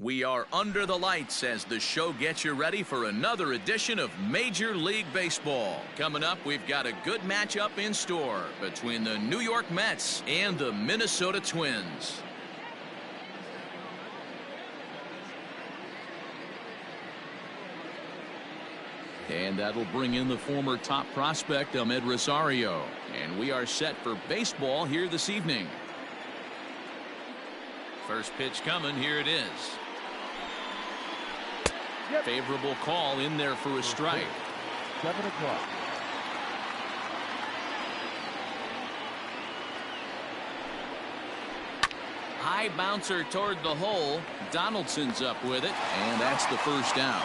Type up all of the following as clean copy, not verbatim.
We are under the lights as the show gets you ready for another edition of Major League Baseball. Coming up, we've got a good matchup in store between the New York Mets and the Minnesota Twins. And that'll bring in the former top prospect, Amed Rosario. And we are set for baseball here this evening. First pitch coming, here it is. Favorable call in there for a strike. 7 o'clock. High bouncer toward the hole. Donaldson's up with it, and that's the first out.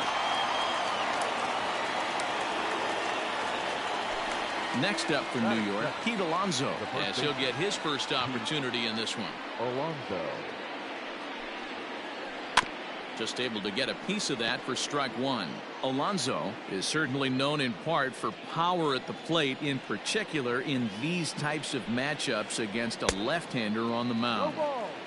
Next up for New York, Pete Alonso, as he'll get his first opportunity in this one. Alonso. Just able to get a piece of that for strike one. Alonso is certainly known in part for power at the plate, in particular in these types of matchups against a left-hander on the mound.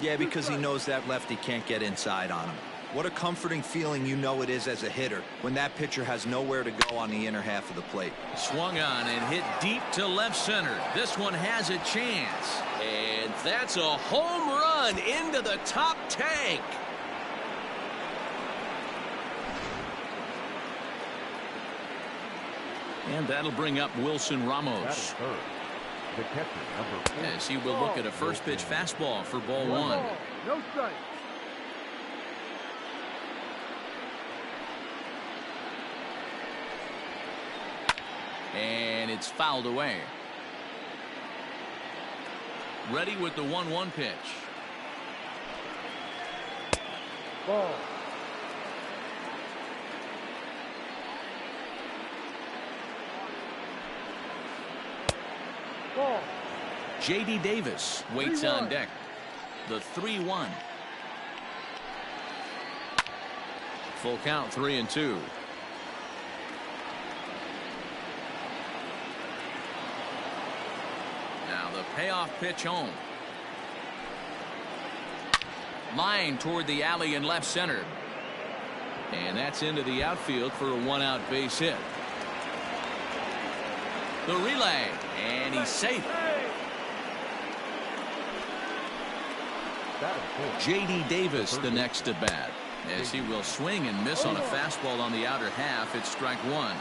Yeah, because he knows that lefty can't get inside on him. What a comforting feeling you know it is as a hitter when that pitcher has nowhere to go on the inner half of the plate. Swung on and hit deep to left center. This one has a chance. And that's a home run into the top tank. And that'll bring up Wilson Ramos. The catcher, number 4. As he will look at a first pitch fastball for ball one. No strike. And it's fouled away. Ready with the 1-1 pitch. Ball. Ball. J.D. Davis waits on deck. The 3-1. Full count, 3-2. Now the payoff pitch home. Line toward the alley in left center. And that's into the outfield for a 1-out base hit. The relay, and he's safe. J.D. Davis the next to bat, as he will swing and miss on a fastball on the outer half. It's strike one.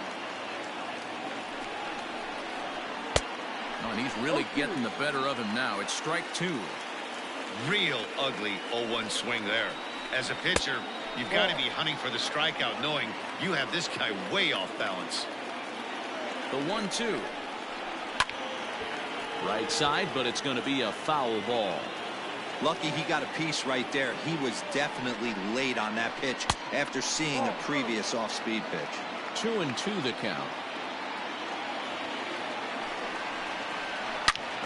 Oh, and he's really getting the better of him now. It's strike two. Real ugly 0-1 swing there. As a pitcher, you've got to be hunting for the strikeout, knowing you have this guy way off balance. The 1-2. Right side, but it's going to be a foul ball. Lucky he got a piece right there. He was definitely late on that pitch after seeing a previous off-speed pitch. 2-2 the count.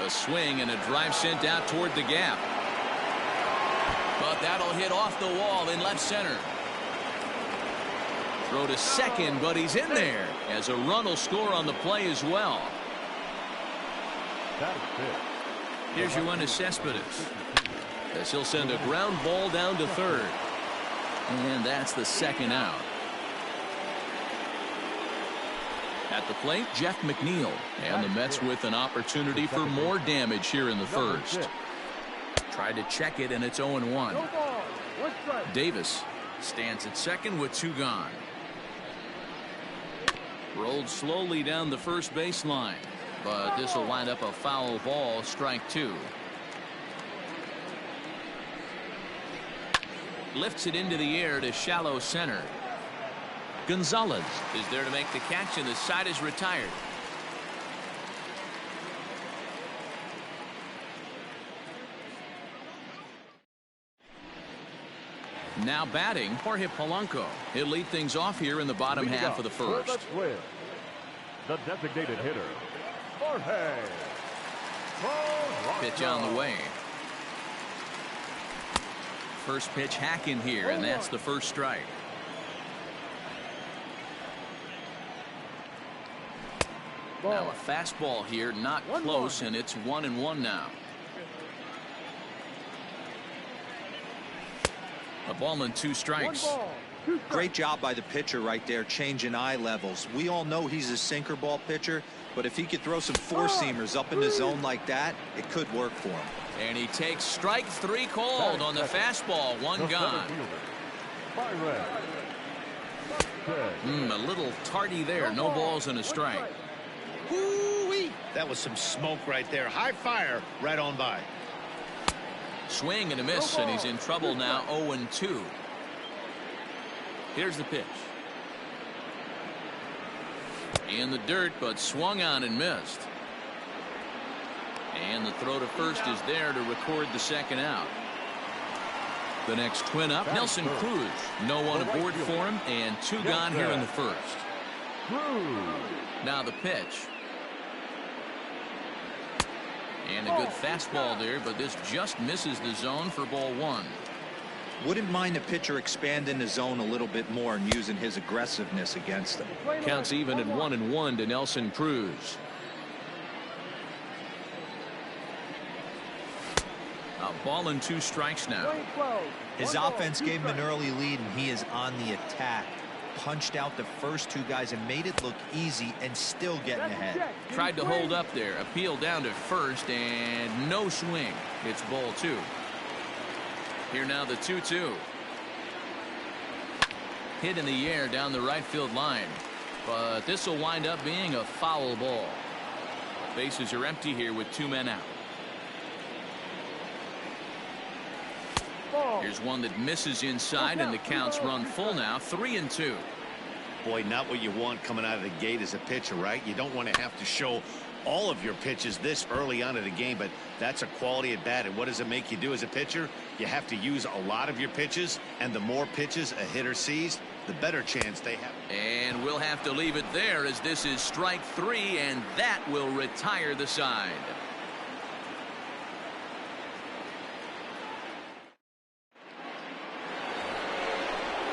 A swing and a drive sent out toward the gap. But that'll hit off the wall in left center. Throw to second, but he's in there, as a run will score on the play as well. Here's Yoenis Cespedes, as he'll send a ground ball down to third. And that's the second out. At the plate, Jeff McNeil, and the Mets with an opportunity for more damage here in the first. Tried to check it, and it's 0-1. Davis stands at second with 2 gone. Rolled slowly down the first baseline, but this will wind up a foul ball, strike two. Lifts it into the air to shallow center. Gonzalez is there to make the catch, and the side is retired. Now batting, Jorge Polanco. He'll lead things off here in the bottom half of the first. The designated hitter, Jorge Polanco. Pitch on the way. First pitch hack in here, and that's the first strike. Now a fastball here, not close, and it's 1-1 now. A ball and 2 strikes. Great job by the pitcher right there, changing eye levels. We all know he's a sinker ball pitcher, but if he could throw some four-seamers up in the zone like that, it could work for him. And he takes strike 3 called on the fastball. 1 gone. A little tardy there. No balls and a strike. Woo-wee. That was some smoke right there. High fire right on by. Swing and a miss, and he's in trouble now. 0-2. Here's the pitch. In the dirt, but swung on and missed. And the throw to first is there to record the second out. The next twin up, Nelson Cruz. No one aboard for him, and 2 gone here in the first. Now the pitch. And a good fastball there, but this just misses the zone for ball 1. Wouldn't mind the pitcher expanding the zone a little bit more and using his aggressiveness against them. Counts even at 1-1 to Nelson Cruz. A ball and 2 strikes now. His offense gave him an early lead, and he is on the attack. Punched out the first 2 guys and made it look easy and still getting ahead. Tried to hold up there. Appeal down to first, and no swing. It's ball 2. Here now the 2-2. Hit in the air down the right field line. But this will wind up being a foul ball. Bases are empty here with 2 men out. Here's one that misses inside, and the counts run full now. 3-2. Boy, not what you want coming out of the gate as a pitcher, right? You don't want to have to show all of your pitches this early on in the game, but that's a quality at bat. And what does it make you do as a pitcher? You have to use a lot of your pitches, and the more pitches a hitter sees, the better chance they have. And we'll have to leave it there, as this is strike 3, and that will retire the side.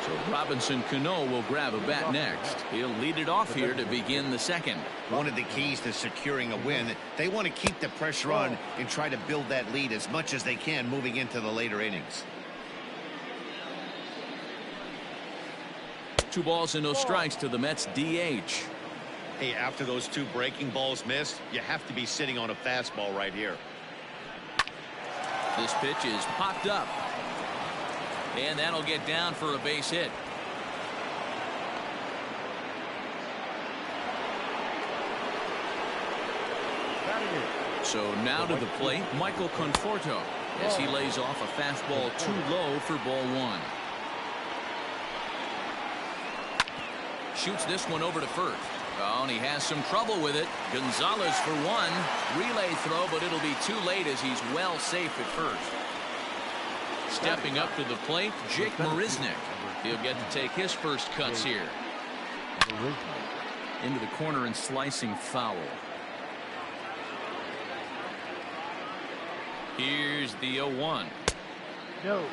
So Robinson Cano will grab a bat next. He'll lead it off here to begin the second. One of the keys to securing a win, they want to keep the pressure on and try to build that lead as much as they can moving into the later innings. 2 balls and no strikes to the Mets DH. Hey, after those 2 breaking balls missed, you have to be sitting on a fastball right here. This pitch is popped up. And that'll get down for a base hit. So now to the plate, Michael Conforto, as he lays off a fastball too low for ball 1. Shoots this one over to first. Oh, and he has some trouble with it. Gonzalez for 1. Relay throw, but it'll be too late as he's well safe at first. Stepping up to the plate, Jake Marisnick. He'll get to take his first cuts here. Into the corner and slicing foul. Here's the 0-1. No.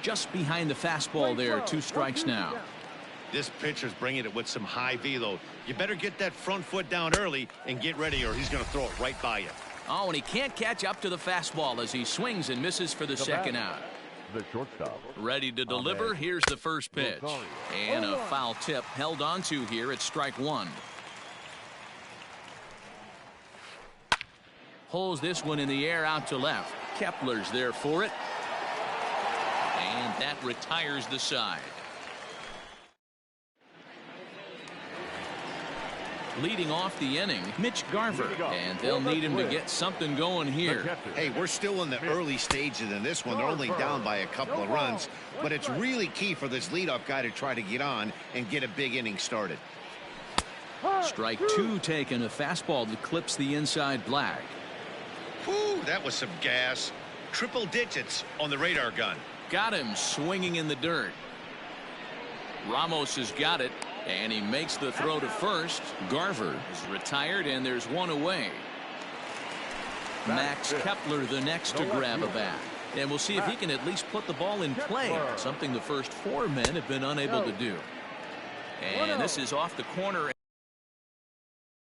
Just behind the fastball there. 2 strikes now. This pitcher's bringing it with some high velo. You better get that front foot down early and get ready, or he's going to throw it right by you. Oh, and he can't catch up to the fastball as he swings and misses for the second out. The shortstop. Ready to deliver. Here's the first pitch. And a foul tip held on to here at strike 1. Holds this one in the air out to left. Kepler's there for it. And that retires the side. Leading off the inning, Mitch Garver, and they'll need him to get something going here. Hey, we're still in the early stages in this one. They're only down by a couple of runs, but it's really key for this leadoff guy to try to get on and get a big inning started. Strike 2 taken, a fastball that clips the inside black. Whew, that was some gas. Triple digits on the radar gun. Got him swinging in the dirt. Ramos has got it. And he makes the throw to first. Garver is retired, and there's 1 away. Max Kepler the next to grab a bat. And we'll see if he can at least put the ball in play, something the first 4 men have been unable to do. And this is off the corner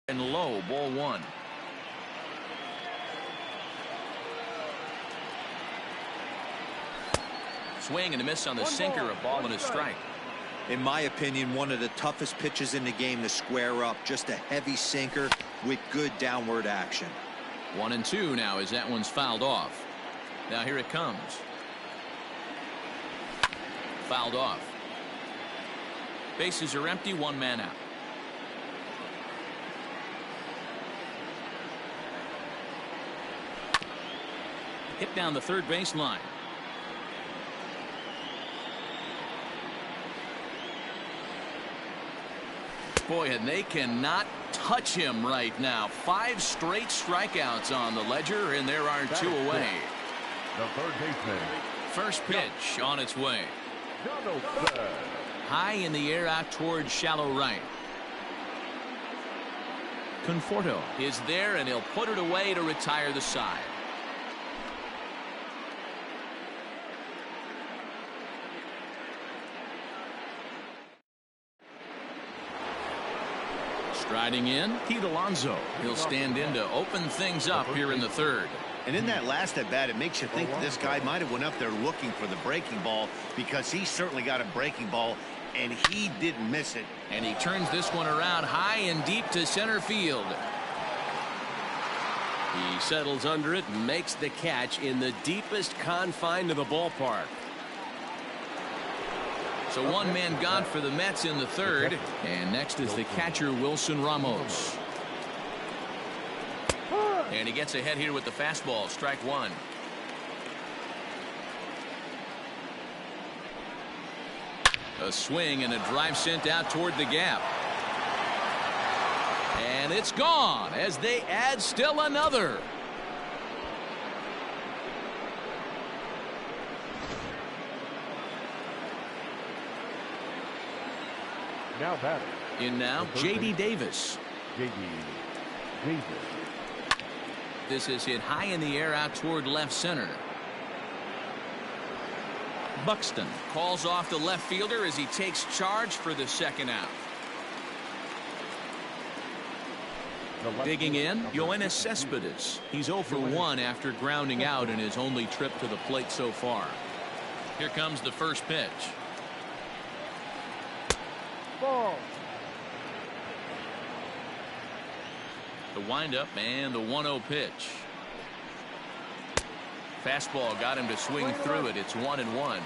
and low, ball 1. Swing and a miss on the sinker, a ball and a strike. In my opinion, one of the toughest pitches in the game to square up. Just a heavy sinker with good downward action. 1-2 now as that one's fouled off. Now here it comes. Fouled off. Bases are empty, one man out. Hit down the third base line. Boy, and they cannot touch him right now. 5 straight strikeouts on the ledger, and there are 2 away. The third baseman. First pitch on its way. ChonaW3t's. High in the air out towards shallow right. Conforto is there, and he'll put it away to retire the side. Striding in, Pete Alonso. He'll stand in to open things up here in the third. And in that last at bat, it makes you think this guy might have went up there looking for the breaking ball, because he certainly got a breaking ball and he didn't miss it. And he turns this one around high and deep to center field. He settles under it and makes the catch in the deepest confine of the ballpark. So one man gone for the Mets in the third, and next is the catcher Wilson Ramos. And he gets ahead here with the fastball, strike one. A swing and a drive sent out toward the gap. And it's gone as they add still another. Now batting. In now, J.D. Davis. J.D. Davis. This is hit high in the air out toward left center. Buxton calls off the left fielder as he takes charge for the second out. Digging in, Yoenis Cespedes. He's 0 for 1 after grounding out in his only trip to the plate so far. Here comes the first pitch. Ball. The windup and the 1-0 pitch. Fastball got him to swing through it. It's 1-1.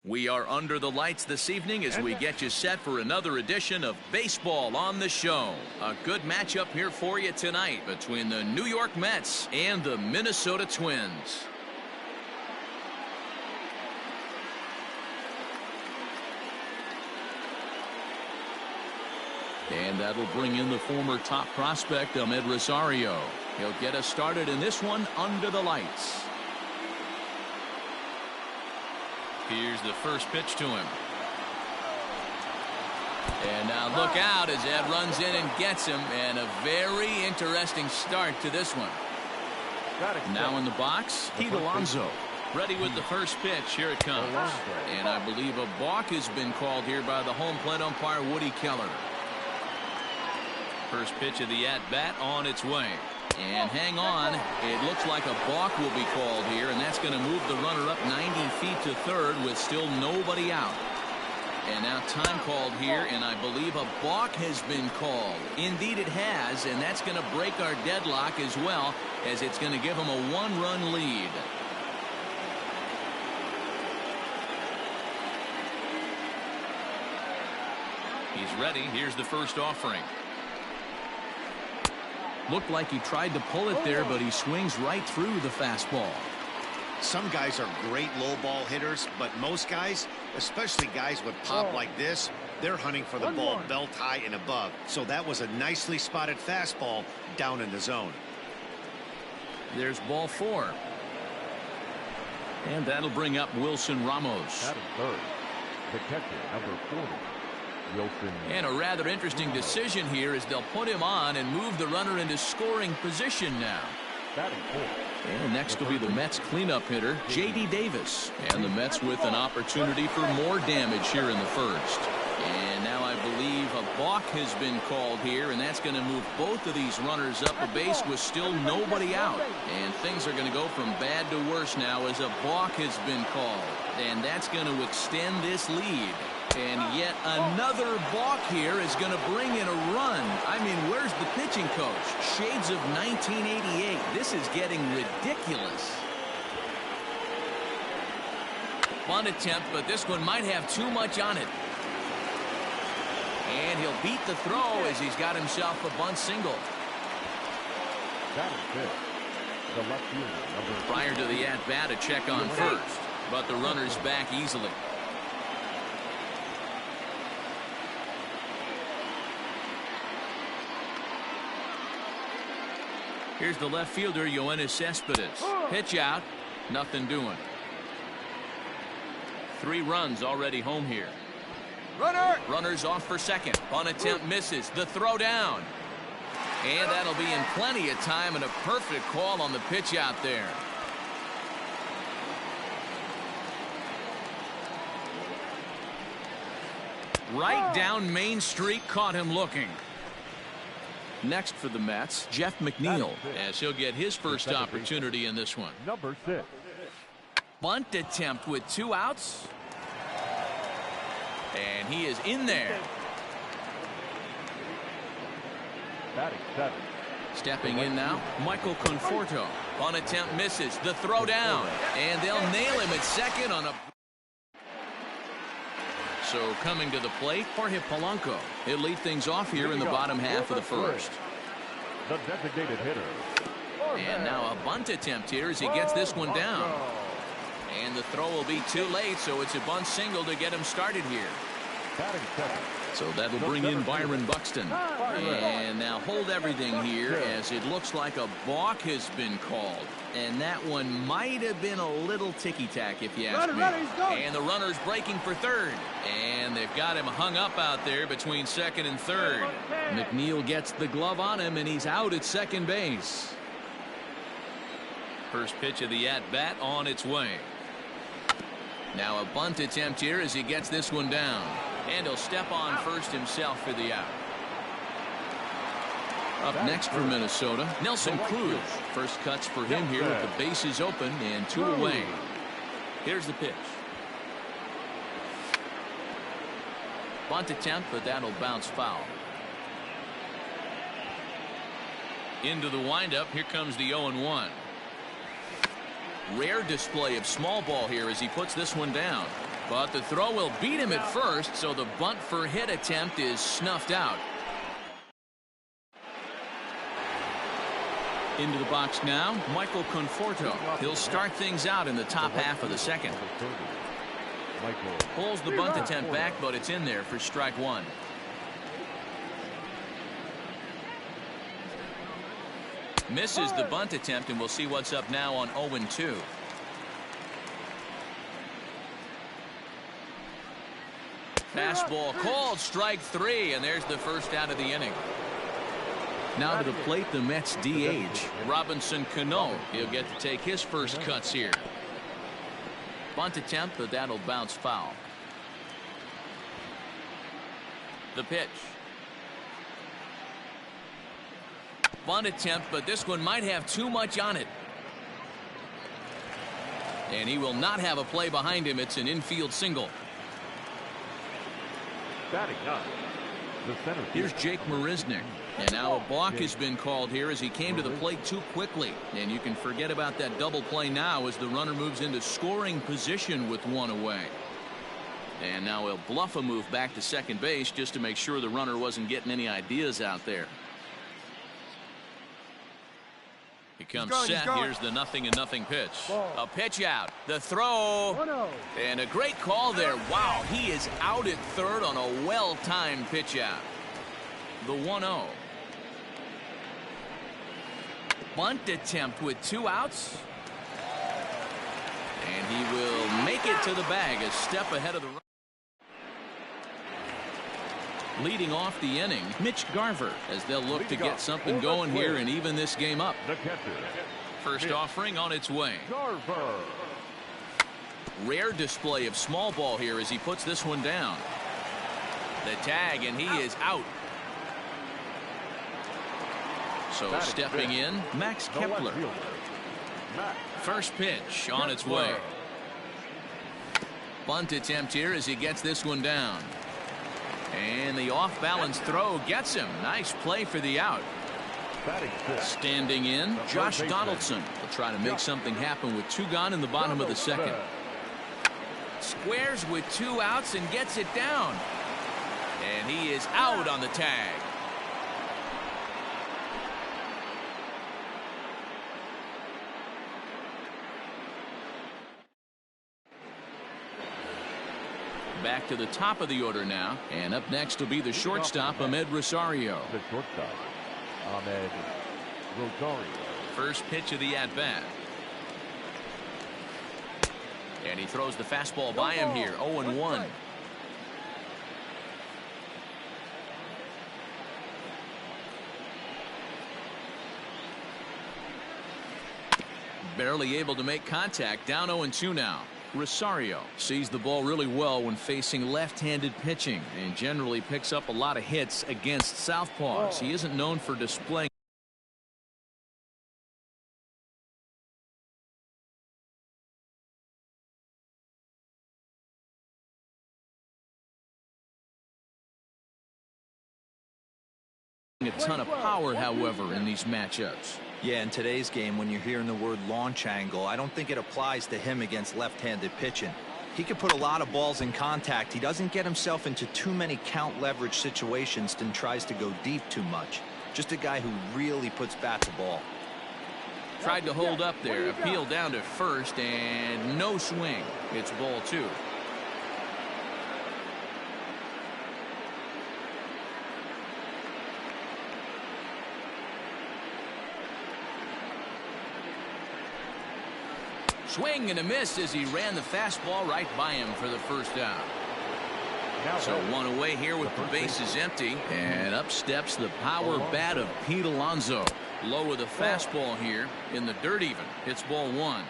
We are under the lights this evening as we get you set for another edition of Baseball on the Show. A good matchup here for you tonight between the New York Mets and the Minnesota Twins. And that'll bring in the former top prospect, Ahmed Rosario. He'll get us started in this one under the lights. Here's the first pitch to him. And now look out as Ed runs in and gets him. And a very interesting start to this one. Now in the box, Pete Alonso. Ready with the first pitch. Here it comes. And I believe a balk has been called here by the home plate umpire, Woody Keller. First pitch of the at-bat on its way. And hang on, it looks like a balk will be called here, and that's going to move the runner up 90 feet to third with still nobody out. And now time called here, and I believe a balk has been called. Indeed it has, and that's going to break our deadlock as well, as it's going to give them a one-run lead. He's ready. Here's the first offering. Looked like he tried to pull it there, but he swings right through the fastball. Some guys are great low ball hitters, but most guys, especially guys with pop like this, they're hunting for the ball belt high and above. So that was a nicely spotted fastball down in the zone. There's ball 4. And that'll bring up Wilson Ramos. At third, the catcher, number 40. Wilson. And a rather interesting decision here is they'll put him on and move the runner into scoring position now. And next will be the Mets cleanup hitter, J.D. Davis. And the Mets with an opportunity for more damage here in the first. And now I believe a balk has been called here, and that's going to move both of these runners up a base with still nobody out. And things are going to go from bad to worse now as a balk has been called. And that's going to extend this lead. And yet another balk here is going to bring in a run. I mean, where's the pitching coach? Shades of 1988. This is getting ridiculous. Bunt attempt, but this one might have too much on it. And he'll beat the throw as he's got himself a bunt single. That is it. The left fielder, Prior to the at-bat, a check on first, but the runner's back easily. Here's the left fielder, Yoenis Cespedes. Pitch out, nothing doing. 3 runs already home here. Runners off for second. Bunt attempt misses. The throw down. And that'll be in plenty of time and a perfect call on the pitch out there. Right down Main Street, caught him looking. Next for the Mets, Jeff McNeil, as he'll get his first opportunity in this one. number 6. Bunt attempt with 2 outs. And he is in there. Batting 7. Stepping in now, Michael Conforto. Bunt attempt misses. The throw down. And they'll nail him at second on a... So coming to the plate, Jorge Polanco. He'll lead things off here in the bottom half of the first. The designated hitter. And now a bunt attempt here as he gets this one down. And the throw will be too late, so it's a bunt single to get him started here. So that'll bring in Byron Buxton. And now hold everything here as it looks like a balk has been called. And that one might have been a little ticky-tack if you ask me. And the runner's breaking for third. And they've got him hung up out there between second and third. McNeil gets the glove on him and he's out at second base. First pitch of the at-bat on its way. Now a bunt attempt here as he gets this one down. And he'll step on first himself for the out. Up next for Minnesota, Nelson Cruz. First cuts for him here with the bases open and 2 away. Here's the pitch. Bunt attempt, but that'll bounce foul. Into the windup, here comes the 0-1. Rare display of small ball here as he puts this one down. But the throw will beat him at first, so the bunt for hit attempt is snuffed out. Into the box now, Michael Conforto. He'll start things out in the top half of the second. Pulls the bunt attempt back, but it's in there for strike one. Misses the bunt attempt, and we'll see what's up now on 0-2. Fastball called, strike three, and there's the first out of the inning. Now to the plate, the Mets DH, Robinson Cano. He'll get to take his first cuts here. Bunt attempt, but that'll bounce foul. The pitch. Bunt attempt, but this one might have too much on it. And he will not have a play behind him. It's an infield single. Batting up, the center Here's Jake Marisnick. And now a balk has been called here as he came to the plate too quickly. And you can forget about that double play now as the runner moves into scoring position with one away. And now he'll bluff a move back to second base just to make sure the runner wasn't getting any ideas out there. He comes set. Here's the 0-0 pitch. A pitch out. The throw. And a great call there. Wow, he is out at third on a well-timed pitch out. The 1-0. Bunt attempt with 2 outs. And he will make it to the bag, a step ahead of the run. Leading off the inning, Mitch Garver, as they'll look to get something going here and even this game up. First offering on its way. Rare display of small ball here as he puts this one down. The tag, and he is out. So stepping in, Max Kepler. First pitch on its way. Bunt attempt here as he gets this one down. And the off-balance throw gets him. Nice play for the out. Standing in, Josh Donaldson will try to make something happen with 2 gone in the bottom of the second. Squares with 2 outs and gets it down. And he is out on the tag. Back to the top of the order now, and up next will be the shortstop, Ahmed Rosario. The shortstop, Ahmed Rosario. First pitch of the at-bat. And he throws the fastball by him here, 0-1. Barely able to make contact, down 0-2 now. Rosario sees the ball really well when facing left-handed pitching and generally picks up a lot of hits against southpaws. He isn't known for displaying a ton of power, however, in these matchups. Yeah, in today's game, when you're hearing the word launch angle, I don't think it applies to him against left-handed pitching. He can put a lot of balls in contact. He doesn't get himself into too many count leverage situations and tries to go deep too much. Just a guy who really puts bat to ball. Tried to hold up there, appeal down to first, and no swing. It's ball 2. Swing and a miss as he ran the fastball right by him for the first out. So one away here with the bases empty, and up steps the power bat of Pete Alonso. Low with a fastball here in the dirt even. It's ball 1.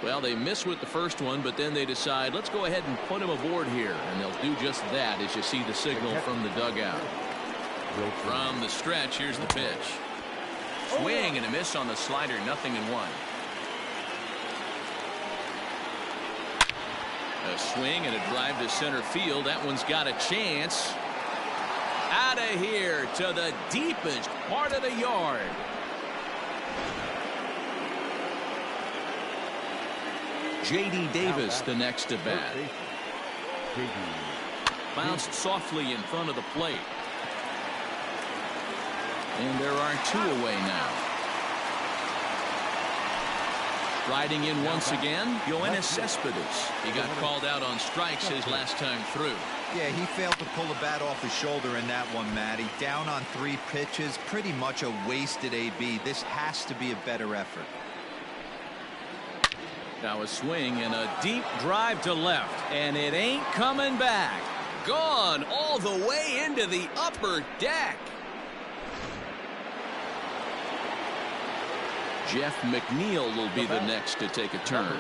Well, they miss with the first one, but then they decide, let's go ahead and put him aboard here. And they'll do just that as you see the signal from the dugout. From the stretch, here's the pitch. Swing and a miss on the slider, 0-1. A swing and a drive to center field. That one's got a chance. Out of here to the deepest part of the yard. J.D. Davis the next to bat. Bounced softly in front of the plate. And there are 2 away now. Riding in once again, Yoenis Cespedes. He got called out on strikes his last time through. Yeah, he failed to pull the bat off his shoulder in that one, Matty. Down on 3 pitches, pretty much a wasted AB. This has to be a better effort. Now a swing and a deep drive to left, and it ain't coming back. Gone all the way into the upper deck. Jeff McNeil will be the next to take a turn,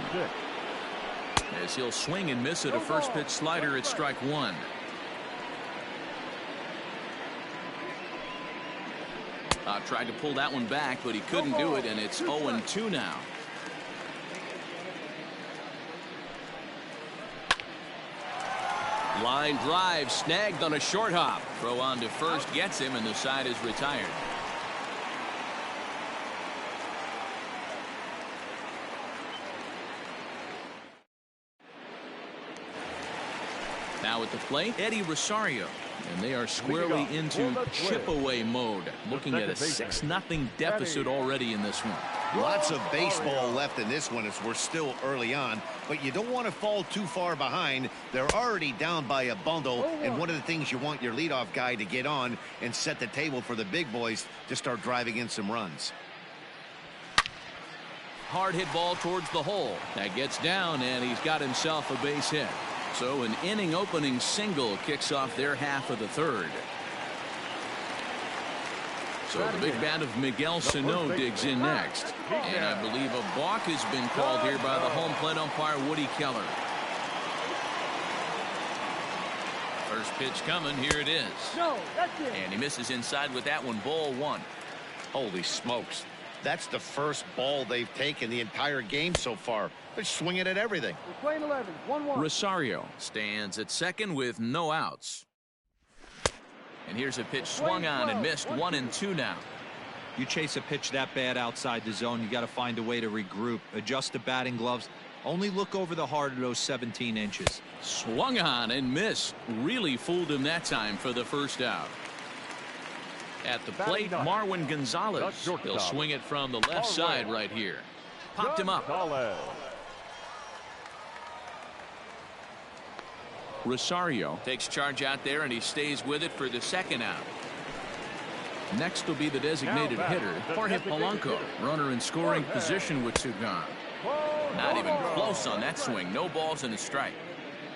as he'll swing and miss at a first pitch slider at strike 1. Tried to pull that one back, but he couldn't do it, and it's 0-2 now. Line drive snagged on a short hop. Throw on to first gets him, and the side is retired. Now at the plate, Eddie Rosario. And they are squarely into chip-away mode. Looking at a 6-0 deficit already in this one. Lots of baseball left in this one as we're still early on. But you don't want to fall too far behind. They're already down by a bundle. And one of the things you want your leadoff guy to get on and set the table for the big boys to start driving in some runs. Hard hit ball towards the hole. That gets down, and he's got himself a base hit. So an inning opening single kicks off their half of the third. So the big bat of Miguel Sano digs in next. And I believe a balk has been called here by the home plate umpire Woody Keller. First pitch coming. Here it is. And he misses inside with that one. Ball 1. Holy smokes. That's the first ball they've taken the entire game so far. They're swinging at everything. Rosario stands at second with no outs. And here's a pitch swung on and missed. 1-2 now. You chase a pitch that bad outside the zone, you got to find a way to regroup, adjust the batting gloves. Only look over the heart of those 17 inches. Swung on and missed. Really fooled him that time for the first out. At the plate, Marwin Gonzalez. He'll swing it from the left side right here. Popped him up. Rosario takes charge out there, and he stays with it for the second out. Next will be the designated hitter, Jorge Polanco. Runner in scoring position with 2 gone. Not even close on that swing. No balls and a strike.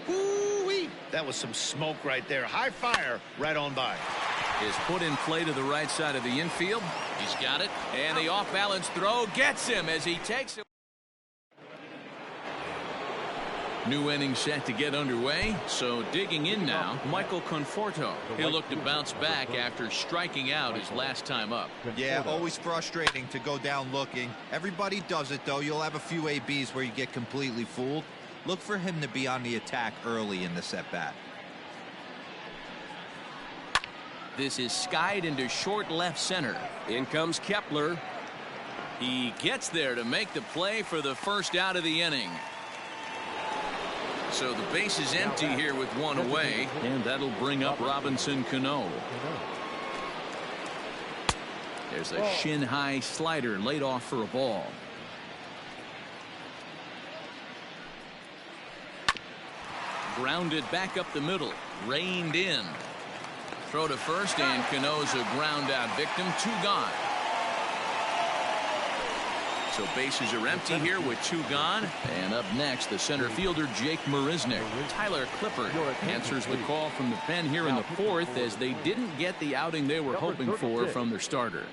Ooh-wee. That was some smoke right there. High fire right on by. Is put in play to the right side of the infield. He's got it. And the off-balance throw gets him as he takes it. New inning set to get underway. So digging in now, Michael Conforto. He'll look to bounce back after striking out his last time up. Yeah, always frustrating to go down looking. Everybody does it, though. You'll have a few ABs where you get completely fooled. Look for him to be on the attack early in the at-bat. This is skied into short left center. In comes Kepler. He gets there to make the play for the first out of the inning. So the base is empty here with 1 away, and that'll bring up Robinson Cano. There's a shin-high slider laid off for a ball. Grounded back up the middle. Reined in. Throw to first, and Cano's a ground out victim. 2 gone. So bases are empty here with 2 gone. And up next, the center fielder Jake Marisnick. Tyler Clippard answers the call from the pen here in the 4th, as they didn't get the outing they were hoping for from their starter.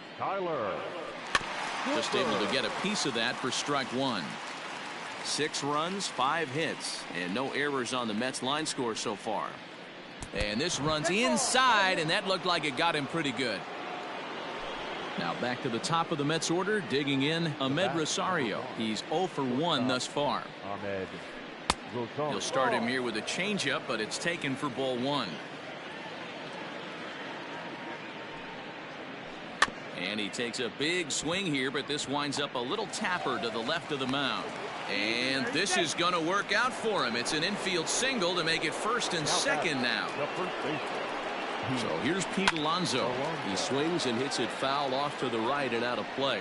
Just able to get a piece of that for strike 1. 6 runs, 5 hits, and no errors on the Mets line score so far. And this runs inside, and that looked like it got him pretty good. Now back to the top of the Mets order, digging in Ahmed Rosario. He's 0 for 1 thus far. He'll start him here with a changeup, but it's taken for ball 1. And he takes a big swing here, but this winds up a little tapper to the left of the mound. And this is going to work out for him. It's an infield single to make it first and second now. So here's Pete Alonso. He swings and hits it foul off to the right and out of play.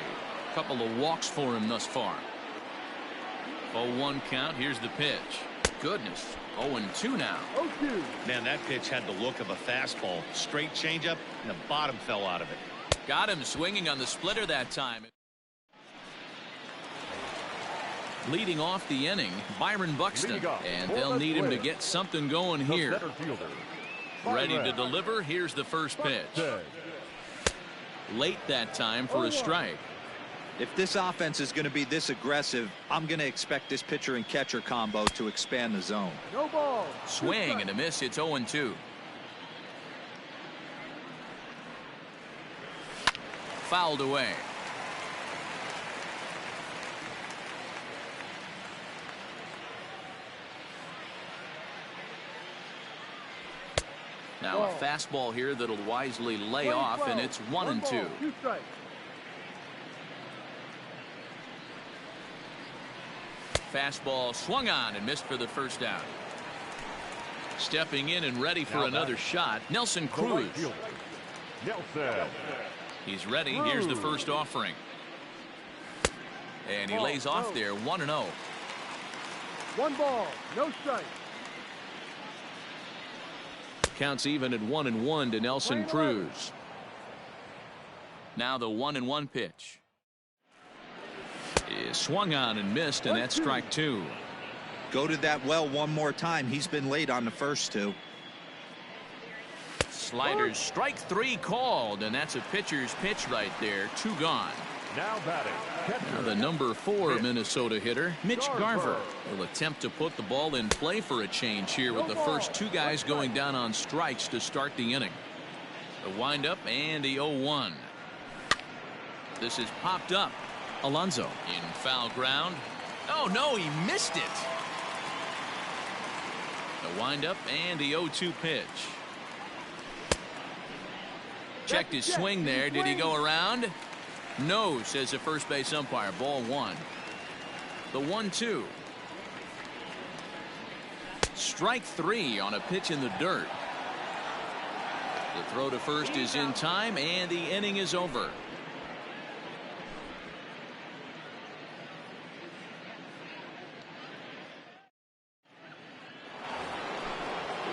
A couple of walks for him thus far. 0-1 count. Here's the pitch. Goodness. 0-2 now. Man, that pitch had the look of a fastball. Straight changeup, and the bottom fell out of it. Got him swinging on the splitter that time. Leading off the inning, Byron Buxton. And they'll need him to get something going here. Ready to deliver. Here's the first pitch. Late that time for a strike. If this offense is going to be this aggressive, I'm going to expect this pitcher and catcher combo to expand the zone. Swing and a miss. It's 0-2. Fouled away. Now a fastball here that'll wisely lay off, and it's 1-2. Fastball swung on and missed for the first out. Stepping in and ready for another shot, Nelson Cruz. He's ready. Here's the first offering. And he lays off there, 1-0. 1 ball, no strike. Counts even at 1-1 to Nelson Cruz. Now the 1-1 pitch. Is swung on and missed, and that's strike 2. Go to that well one more time. He's been late on the first two. Sliders, strike 3 called, and that's a pitcher's pitch right there. 2 gone. Now batting. Now the number 4 Minnesota hitter, Mitch Garver, will attempt to put the ball in play for a change here with the first 2 guys going down on strikes to start the inning. The windup and the 0-1. This is popped up. Alonso in foul ground. Oh no, he missed it. The windup and the 0-2 pitch. Checked his swing there. Did he go around? No, says the first base umpire. Ball 1. The 1-2. Strike 3 on a pitch in the dirt. The throw to first is in time, and the inning is over.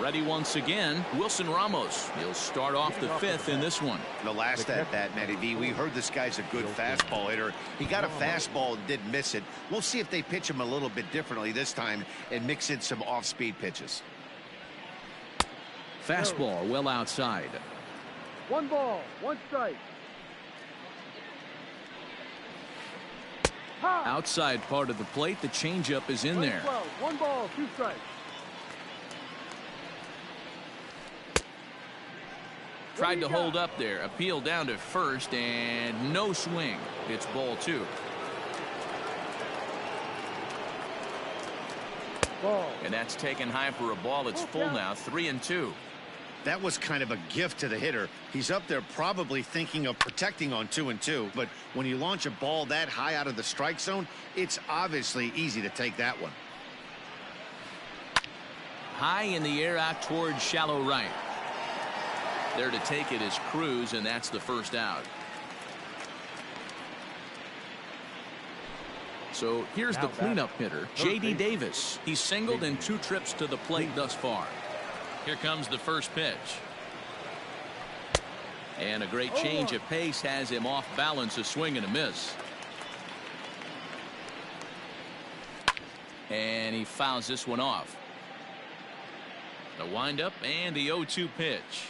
Ready once again, Wilson Ramos. He'll start off the 5th in this one. The last at bat, Matty V, we heard this guy's a good fastball hitter. He got a fastball and didn't miss it. We'll see if they pitch him a little bit differently this time and mix in some off-speed pitches. Fastball well outside. 1 ball, 1 strike. Outside part of the plate, the changeup is in there. 1 ball, 2 strikes. Tried to hold up there. Appeal down to first, and no swing. It's ball 2. Ball. And that's taken high for a ball. It's full now, 3-2. That was kind of a gift to the hitter. He's up there probably thinking of protecting on 2-2, but when you launch a ball that high out of the strike zone, it's obviously easy to take that one. High in the air out towards shallow right. There to take it is Cruz, and that's the first out. So here's the cleanup hitter, J.D. Davis. He's singled in 2 trips to the plate thus far. Here comes the first pitch. And a great change of pace has him off balance, a swing and a miss. And he fouls this one off. The windup and the 0-2 pitch.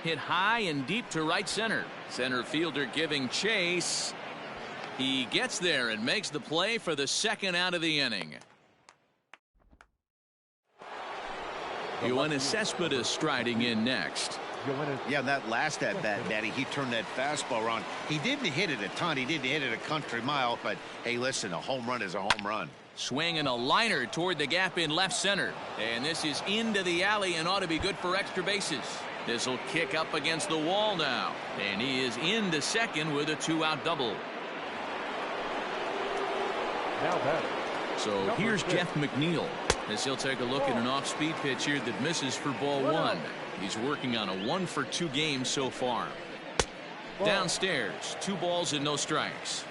Hit high and deep to right center. Center fielder giving chase. He gets there and makes the play for the 2nd out of the inning. Yoenis Cespedes striding in next. Yeah, that last at bat, Matty, he turned that fastball around. He didn't hit it a ton. He didn't hit it a country mile, but hey, listen, a home run is a home run. Swing and a liner toward the gap in left center. And this is into the alley and ought to be good for extra bases. This will kick up against the wall now, and he is into second with a 2-out double. Now batting. So here's Jeff McNeil as he'll take a look at an off-speed pitch here that misses for ball 1. He's working on a 1-for-2 game so far. Downstairs, 2 balls and no strikes.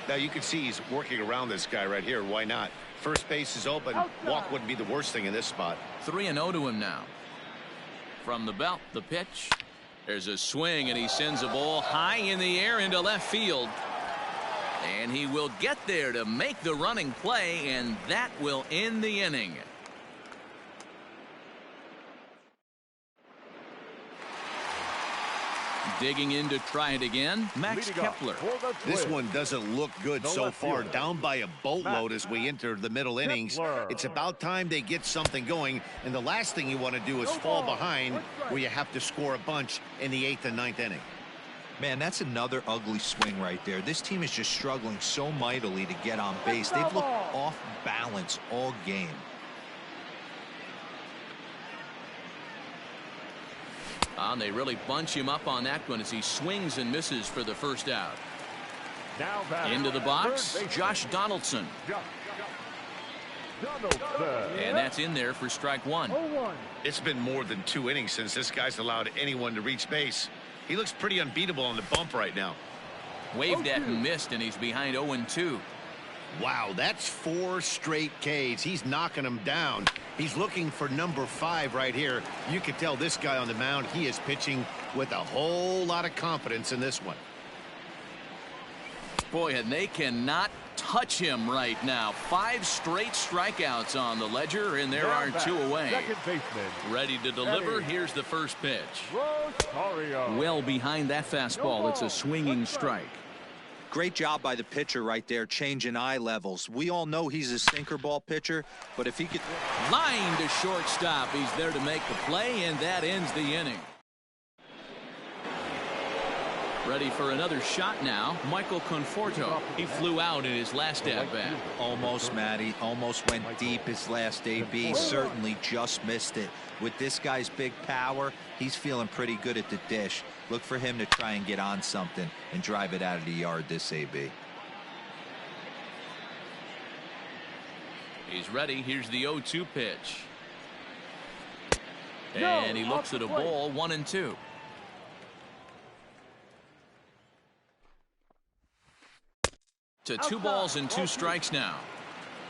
Now you can see he's working around this guy right here. Why not? First base is open. Walk wouldn't be the worst thing in this spot. 3-0 to him now. From the belt, the pitch. There's a swing, and he sends a ball high in the air into left field. And he will get there to make the running play, and that will end the inning. Digging in to try it again, Max Kepler. This one doesn't look good so far. Down by a boatload as we enter the middle innings. It's about time they get something going, and the last thing you want to do is fall behind where you have to score a bunch in the 8th and 9th inning. Man, that's another ugly swing right there. This team is just struggling so mightily to get on base. They've looked off balance all game. And they really bunch him up on that one as he swings and misses for the first out. Now into the box, Josh Donaldson. And that's in there for strike 1. It's been more than 2 innings since this guy's allowed anyone to reach base. He looks pretty unbeatable on the bump right now. Waved at and missed, and he's behind 0-2. Wow, that's 4 straight Ks. He's knocking them down. He's looking for number 5 right here. You can tell this guy on the mound, he is pitching with a whole lot of confidence in this one. Boy, and they cannot touch him right now. 5 straight strikeouts on the ledger, and there are 2 away. Second baseman. Ready to deliver. Here's the first pitch. Well behind that fastball. It's a swinging strike. Great job by the pitcher right there, changing eye levels. We all know he's a sinker ball pitcher, but if he could... Line to shortstop. He's there to make the play, and that ends the inning. Ready for another shot now, Michael Conforto. He flew out in his last at-bat. Almost, Matty. Almost went deep his last AB. Certainly just missed it. With this guy's big power, he's feeling pretty good at the dish. Look for him to try and get on something and drive it out of the yard this AB. He's ready. Here's the 0-2 pitch. And he looks at a ball, 1-2. To 2 balls and 2 strikes now.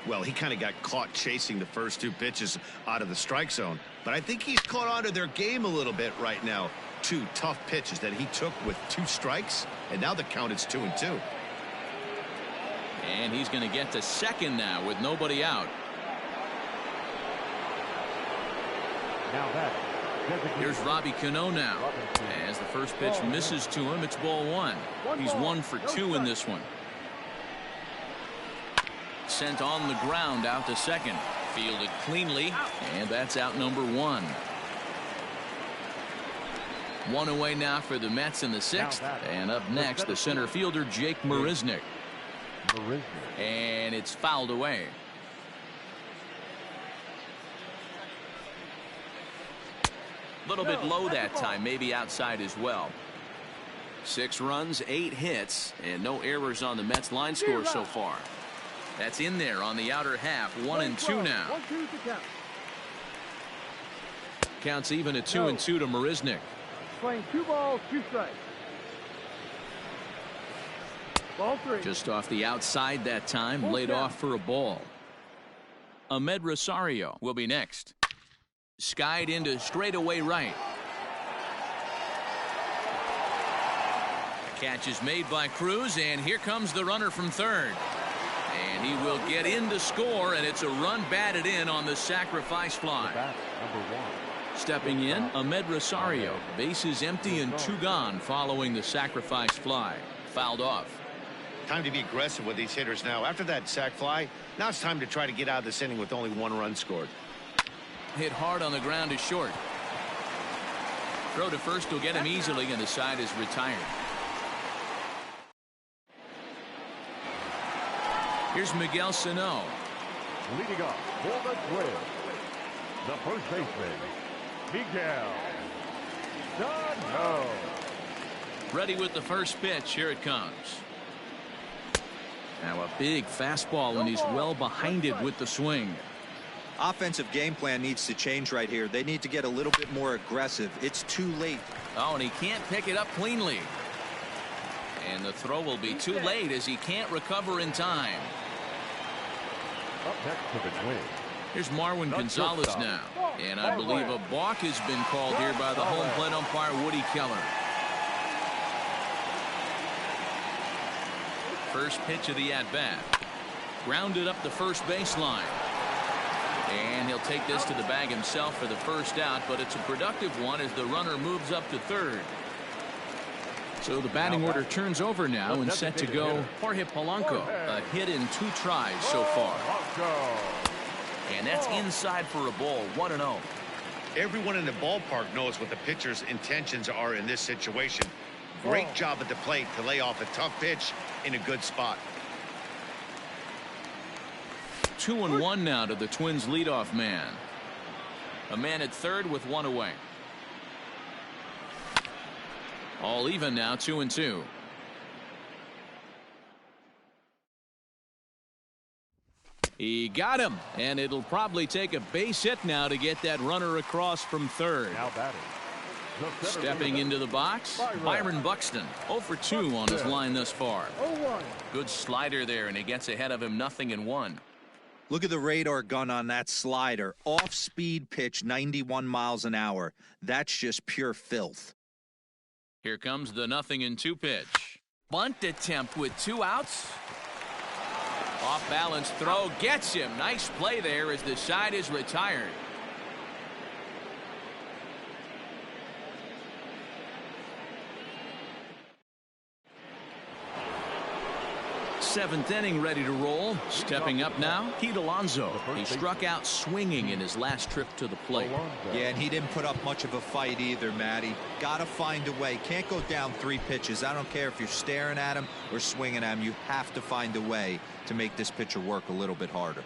Well, he kind of got caught chasing the first 2 pitches out of the strike zone. But I think he's caught on to their game a little bit right now. 2 tough pitches that he took with 2 strikes. And now the count is 2-2. And he's going to get to second now with nobody out. Now that. Here's Robbie Cano now. As the first pitch misses to him, it's ball 1. He's 1 for 2 in this one. Sent on the ground out to second. Fielded cleanly, and that's out number 1. 1 away now for the Mets in the 6th. And up next, the center fielder, Jake Marisnick. And it's fouled away. A little bit low that time, maybe outside as well. 6 runs, 8 hits, and no errors on the Mets line score so far. That's in there on the outer half. 1-2 now. Counts even at 2-2 to Marisnick. Playing 2 balls, 2 strikes. Ball 3. Just off the outside that time, laid off for a ball. Ahmed Rosario will be next. Skied into straightaway right. The catch is made by Cruz, and here comes the runner from third. And he will get in to score, and it's a run batted in on the sacrifice fly. Stepping in, Ahmed Rosario. Bases empty and 2 gone following the sacrifice fly. Fouled off. Time to be aggressive with these hitters now. After that sac fly, now it's time to try to get out of this inning with only 1 run scored. Hit hard on the ground is short. Throw to first will get him easily, and the side is retired. Here's Miguel Sano. Leading off for the Twins, the first baseman, Miguel No. Ready with the first pitch. Here it comes. Now a big fastball, and he's well behind it with the swing. Offensive game plan needs to change right here. They need to get a little bit more aggressive. It's too late. Oh, and he can't pick it up cleanly. And the throw will be too late as he can't recover in time. Up next for the Twins. Here's Marwin Gonzalez now. And I believe a balk has been called here by the home plate umpire, Woody Keller. First pitch of the at-bat. Grounded up the first baseline. And he'll take this to the bag himself for the first out, but it's a productive one as the runner moves up to third. So the batting order turns over now and set to go Jorge Polanco. A hit in 2 tries so far. And that's inside for a ball, 1-0. Everyone in the ballpark knows what the pitcher's intentions are in this situation. Great job at the plate to lay off a tough pitch in a good spot. 2-1 now to the Twins leadoff man. A man at third with 1 away. All even now, 2-2. He got him, and it'll probably take a base hit now to get that runner across from third. Now batting. Stepping into the box, Byron Buxton, 0 for 2 on his line thus far. 0-1. Good slider there, and he gets ahead of him 0-1. Look at the radar gun on that slider. Off-speed pitch, 91 miles an hour. That's just pure filth. Here comes the 0-2 pitch. Bunt attempt with 2 outs. Off balance throw gets him. Nice play there as the side is retired. Seventh inning ready to roll. Stepping up now, Pete Alonso. He struck out swinging in his last trip to the plate. Yeah, and he didn't put up much of a fight either, Matty. Gotta find a way. Can't go down 3 pitches. I don't care if you're staring at him or swinging at him. You have to find a way to make this pitcher work a little bit harder.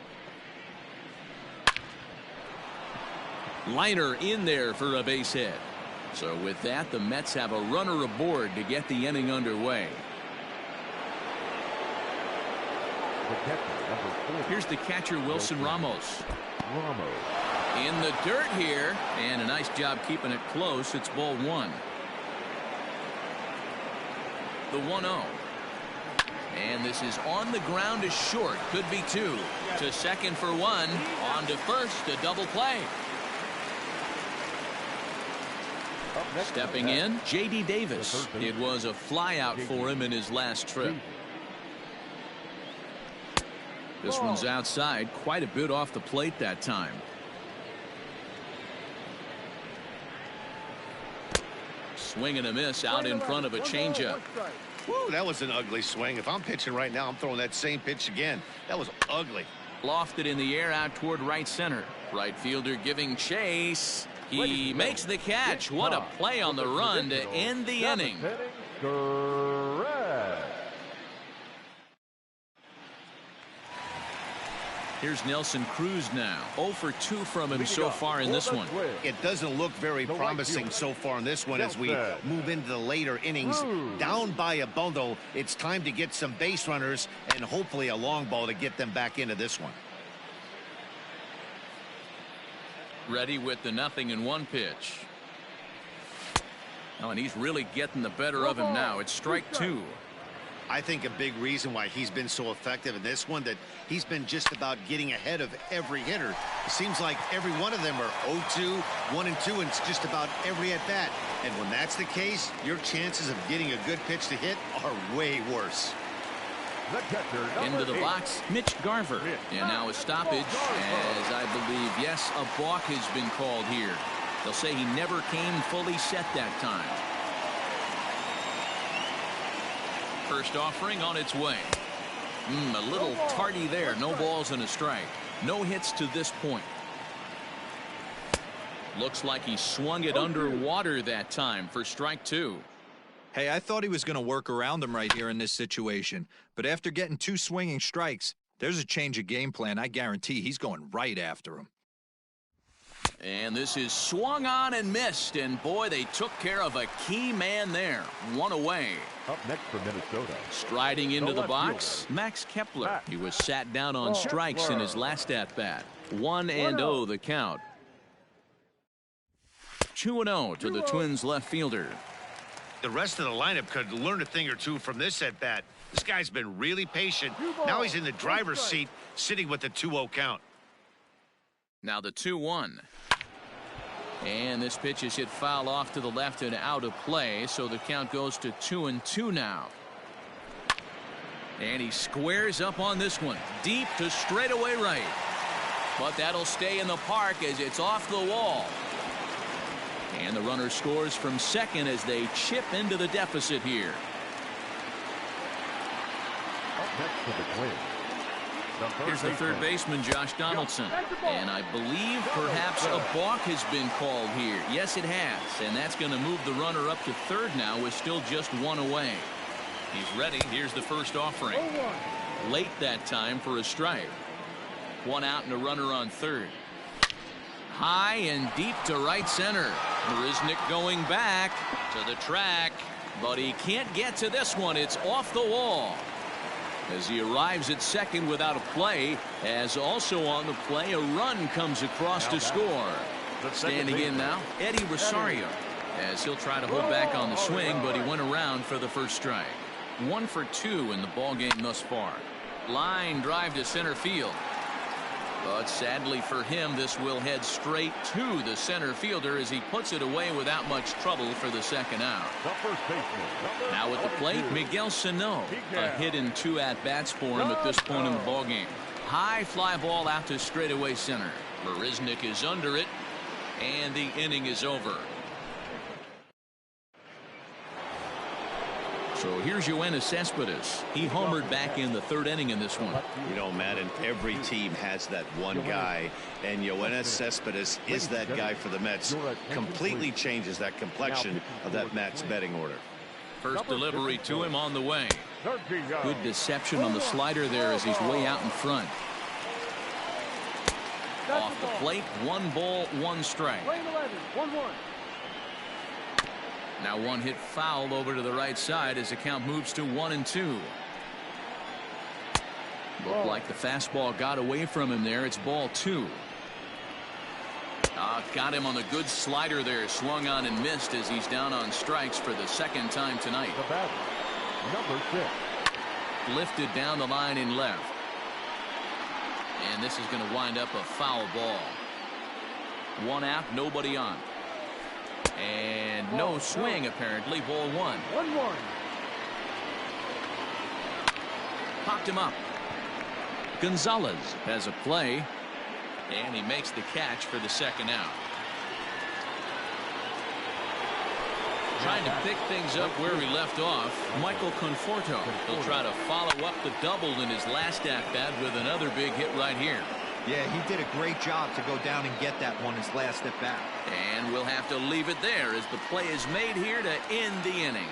Liner in there for a base hit. So with that, the Mets have a runner aboard to get the inning underway. Here's the catcher, Wilson Ramos. In the dirt here, and a nice job keeping it close. It's ball 1. The 1-0. And this is on the ground is short. Could be 2. To second for 1. On to first, a double play. Stepping in, J.D. Davis. It was a flyout for him in his last trip. This one's outside, quite a bit off the plate that time. Swing and a miss out in front of a changeup. Woo, that was an ugly swing. If I'm pitching right now, I'm throwing that same pitch again. That was ugly. Lofted in the air out toward right center. Right fielder giving chase. He makes the catch. What a play on the run to end the inning. Here's Nelson Cruz now. 0 for 2 from him so far in this one. It doesn't look very promising so far in this one as we move into the later innings. Down by a bundle, it's time to get some base runners and hopefully a long ball to get them back into this one. Ready with the 0-1 pitch. Oh, and he's really getting the better of him now. It's strike 2. I think a big reason why he's been so effective in this one that he's been just about getting ahead of every hitter. It seems like every one of them are 0-2, 1-2, and it's just about every at bat. And when that's the case, your chances of getting a good pitch to hit are way worse. Into the box, Mitch Garver. And now a stoppage as I believe, yes, a balk has been called here. They'll say he never came fully set that time. First offering on its way. A little tardy there. No balls and a strike. No hits to this point. Looks like he swung it underwater that time for strike 2. Hey, I thought he was going to work around him right here in this situation. But after getting 2 swinging strikes, there's a change of game plan. I guarantee he's going right after him. And this is swung on and missed. And boy, they took care of a key man there. One away. Up next for Minnesota. Striding into the left box, fielder. Max Kepler. Max. He was sat down on strikes in his last at-bat. 1-0 the count. 2-0 to the Twins left fielder. The rest of the lineup could learn a thing or two from this at-bat. This guy's been really patient. Now he's in the driver's seat, sitting with the 2-0 count. Now the 2-1. And this pitch is hit foul off to the left and out of play, so the count goes to 2-2 now. And he squares up on this one, deep to straightaway right. But that'll stay in the park as it's off the wall. And the runner scores from second as they chip into the deficit here. Up next for the Twins. Here's the third baseman, Josh Donaldson. And I believe perhaps a balk has been called here. Yes, it has. And that's going to move the runner up to third now with still just one away. He's ready. Here's the first offering. Late that time for a strike. One out and a runner on third. High and deep to right center. Marisnick going back to the track. But he can't get to this one. It's off the wall. As he arrives at second without a play, as also on the play, a run comes across to score. Standing in now, Eddie Rosario, as he'll try to hold back on the swing, but he went around for the first strike. 1 for 2 in the ballgame thus far. Line drive to center field. But sadly for him, this will head straight to the center fielder as he puts it away without much trouble for the second out. Now at the plate, Miguel Sano. A hit in 2 at-bats for him at this point in the ballgame. High fly ball out to straightaway center. Marisnick is under it, and the inning is over. So here's Yoenis Cespedes. He homered back in the third inning in this one. You know, Madden, every team has that one guy, and Yoenis Cespedes is that guy for the Mets. Completely changes that complexion of that Mets betting order. First delivery to him on the way. Good deception on the slider there as he's way out in front. Off the plate, 1 ball, 1 strike. Now one hit foul over to the right side as the count moves to 1-2. Looked like the fastball got away from him there. It's ball 2. Got him on the good slider there. Swung on and missed as he's down on strikes for the second time tonight. The batter, number 6. Lifted down the line in left. And this is going to wind up a foul ball. 1 out, nobody on. And no swing, apparently. Ball 1. 1-1. Popped him up. Gonzalez has a play. And he makes the catch for the second out. Trying to pick things up where he left off, Michael Conforto. He'll try to follow up the double in his last at-bat with another big hit right here. Yeah, he did a great job to go down and get that one his last at bat. And we'll have to leave it there as the play is made here to end the inning.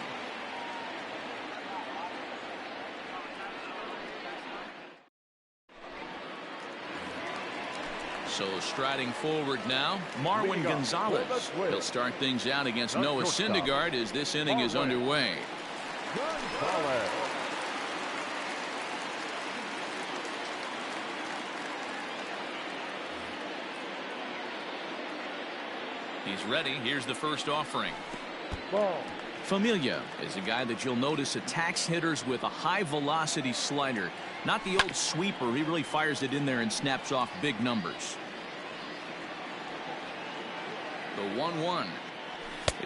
So striding forward now, Marwin Gonzalez. He'll start things out against Noah Syndergaard as this inning is underway. He's ready. Here's the first offering. Ball. Familia is a guy that you'll notice attacks hitters with a high velocity slider. Not the old sweeper. He really fires it in there and snaps off big numbers. The 1-1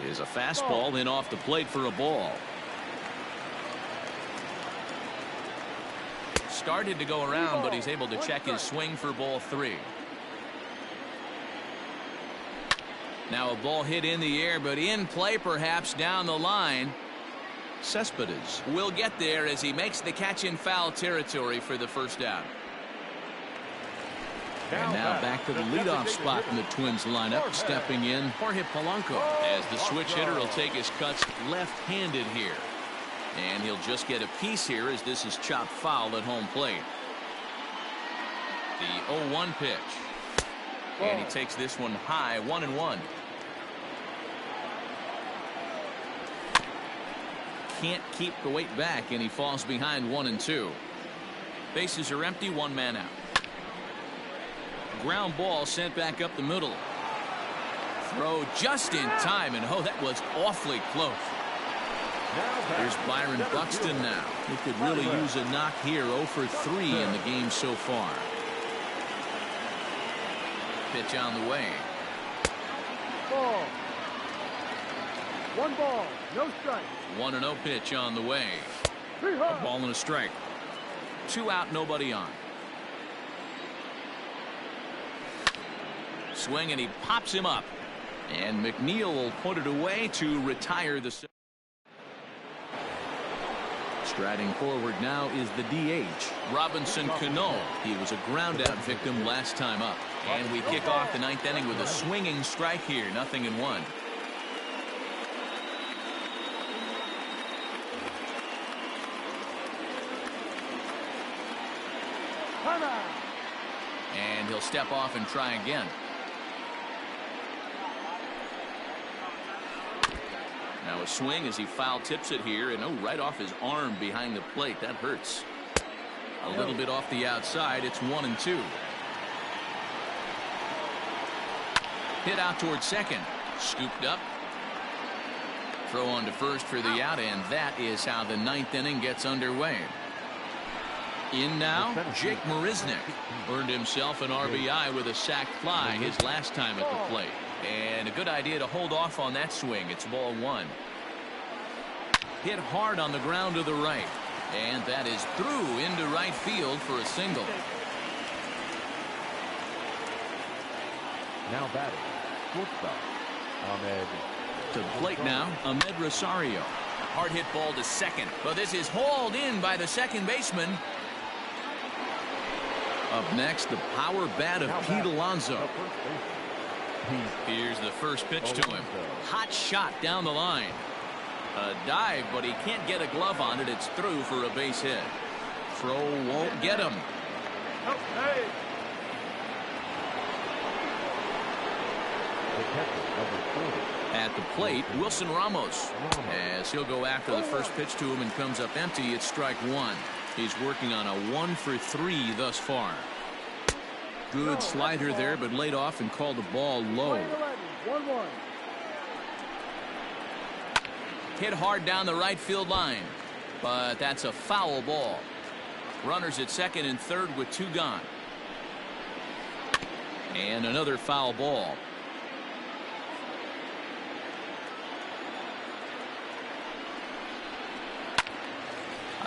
is a fastball in off the plate for a ball. Started to go around, but he's able to check his swing for ball 3. Now a ball hit in the air, but in play perhaps down the line. Cespedes will get there as he makes the catch in foul territory for the first out. And now back to the leadoff spot in the Twins lineup. Stepping in, Jorge Polanco, as the switch hitter will take his cuts left-handed here. And he'll just get a piece here as this is chopped foul at home plate. The 0-1 pitch. And he takes this one high, 1-1. Can't keep the weight back, and he falls behind 1-2. Bases are empty, one man out. Ground ball sent back up the middle. Throw just in time, and oh, that was awfully close. There's Byron Buxton now. He could really use a knock here. 0 for 3 in the game so far. Pitch on the way. Ball. 1 ball, no strike. 1-0 pitch on the way. A ball and a strike. 2 out, nobody on. Swing, and he pops him up. And McNeil will put it away to retire the. Striding forward now is the DH, Robinson Cano. He was a ground-out victim last time up. And we kick off the 9th inning with a swinging strike here, 0-1. And he'll step off and try again. Now a swing as he foul tips it here, and oh, right off his arm behind the plate. That hurts. A little bit off the outside. It's 1-2. Hit out towards second. Scooped up. Throw on to first for the out, and that is how the 9th inning gets underway. In now, Jake Marisnick earned himself an RBI with a sac fly his last time at the plate. And a good idea to hold off on that swing. It's ball 1. Hit hard on the ground to the right. And that is through into right field for a single. Now batting, shortstop, Ahmed. To the plate now, Ahmed Rosario. Hard hit ball to second. But this is hauled in by the second baseman. Up next, the power bat of Pete Alonso. Here's the first pitch to him. Hot shot down the line. A dive, but he can't get a glove on it. It's through for a base hit. Throw won't get him. At the plate, Wilson Ramos. As he'll go after the first pitch to him and comes up empty, it's strike 1. He's working on a 1 for 3 thus far. Good slider there, but laid off and called the ball low. 1-1. Hit hard down the right field line, but that's a foul ball. Runners at second and third with 2 gone. And another foul ball.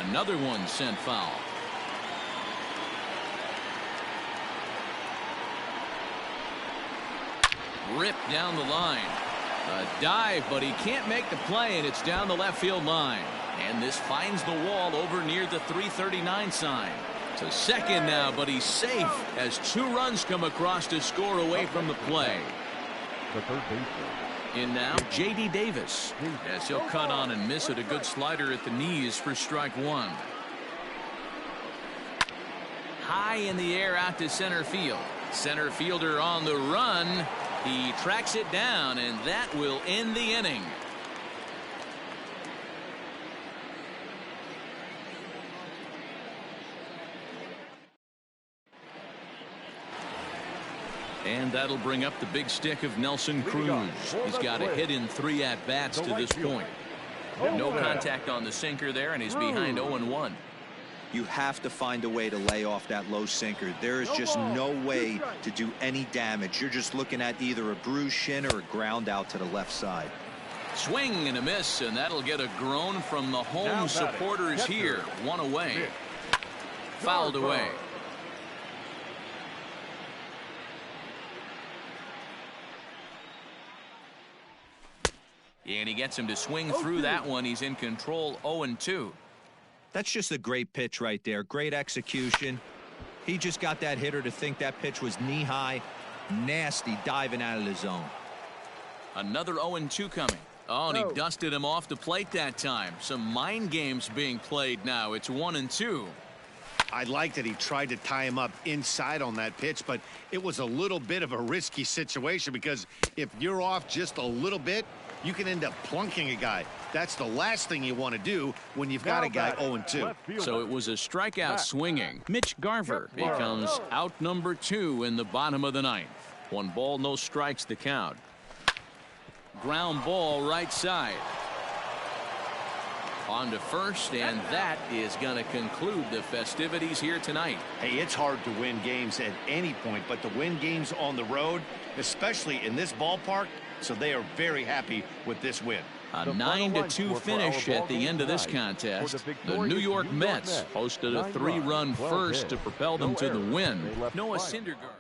Another one sent foul. Ripped down the line. A dive, but he can't make the play, and it's down the left field line. And this finds the wall over near the 339 sign. To second now, but he's safe as 2 runs come across to score away from the play. The third baseman. In now, J.D. Davis, as he'll cut on and miss it. A good slider at the knees for strike 1. High in the air out to center field. Center fielder on the run. He tracks it down, and that will end the inning. And that'll bring up the big stick of Nelson Cruz. He's got a hit in 3 at-bats to this point. No contact on the sinker there, and he's behind 0-1. You have to find a way to lay off that low sinker. There is just no way to do any damage. You're just looking at either a bruised shin or a ground out to the left side. Swing and a miss, and that'll get a groan from the home supporters here. 1 away. Fouled away. And he gets him to swing through that one. He's in control, 0-2. That's just a great pitch right there. Great execution. He just got that hitter to think that pitch was knee-high. Nasty diving out of the zone. Another 0-2 coming. Oh, and he dusted him off the plate that time. Some mind games being played now. It's 1-2. I like that he tried to tie him up inside on that pitch, but it was a little bit of a risky situation because if you're off just a little bit, you can end up plunking a guy. That's the last thing you want to do when you've got a guy 0-2. So it was a strikeout swinging. Mitch Garver becomes out number 2 in the bottom of the 9th. 1 ball, no strikes to count. Ground ball right side. On to first, and that is going to conclude the festivities here tonight. Hey, it's hard to win games at any point, but to win games on the road, especially in this ballpark, so they are very happy with this win. A 9-2 finish at the end of this contest. The New York Mets posted a 3-run first to propel them to the win. Noah Syndergaard.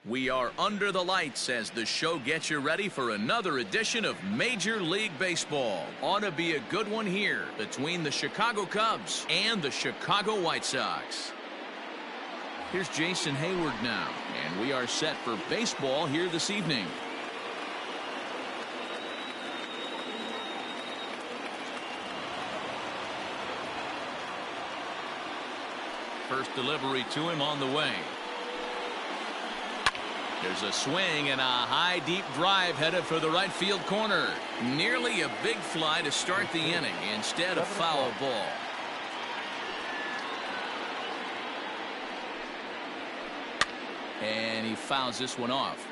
We are under the lights as the show gets you ready for another edition of Major League Baseball. Ought to be a good one here between the Chicago Cubs and the Chicago White Sox. Here's Jason Hayward now, and we are set for baseball here this evening. First delivery to him on the way. There's a swing and a high deep drive headed for the right field corner. Nearly a big fly to start the inning instead of foul ball. And he fouls this one off.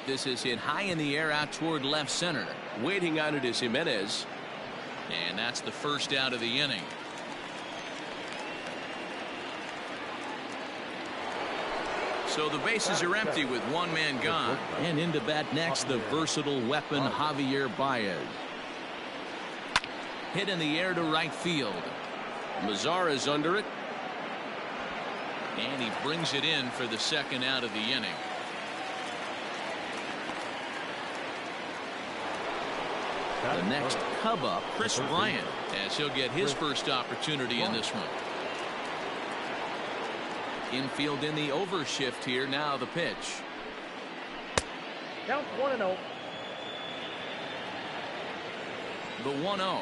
This is hit high in the air out toward left center. Waiting on it is Jimenez. And that's the first out of the inning. So the bases are empty with one man gone. And into bat next, the versatile weapon Javier Baez. Hit in the air to right field. Mazara's under it. And he brings it in for the second out of the inning. The next Cub up, Chris Bryant, as he'll get his first opportunity in this one. Infield in the overshift here. Now the pitch. Count 1-0. The 1-0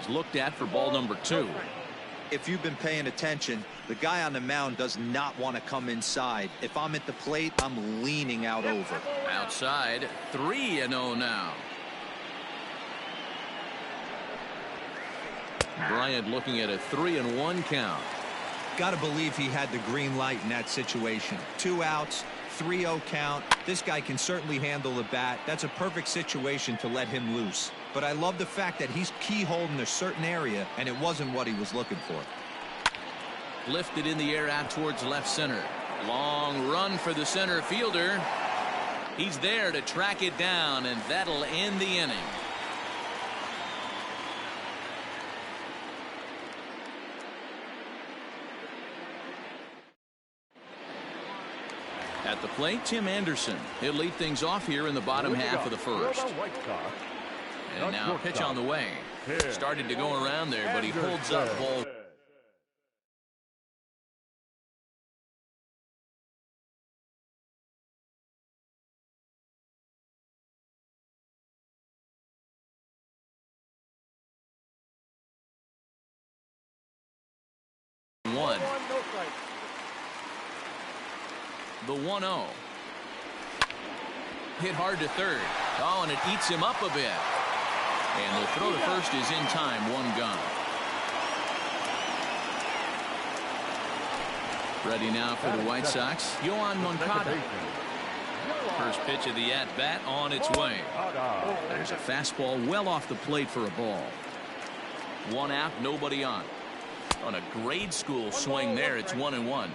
is looked at for ball number 2. If you've been paying attention, the guy on the mound does not want to come inside. If I'm at the plate, I'm leaning out over. Outside, 3-0 now. Bryant looking at a 3-1 count. Got to believe he had the green light in that situation. 2 outs, 3-0 count. This guy can certainly handle the bat. That's a perfect situation to let him loose. But I love the fact that he's keyholed in a certain area, and it wasn't what he was looking for. Lifted in the air out towards left center. Long run for the center fielder. He's there to track it down, and that'll end the inning. At the plate, Tim Anderson. He'll lead things off here in the bottom half of the first. And now pitch on the way. Started to go around there, but he holds up ball. The 1-0. Hit hard to third. Oh, and it eats him up a bit. And the throw to first is in time. 1 gone. Ready now for the White Sox. Yohan Moncada. First pitch of the at-bat on its way. There's a fastball well off the plate for a ball. 1 out, nobody on. On a grade school swing there, it's 1-1.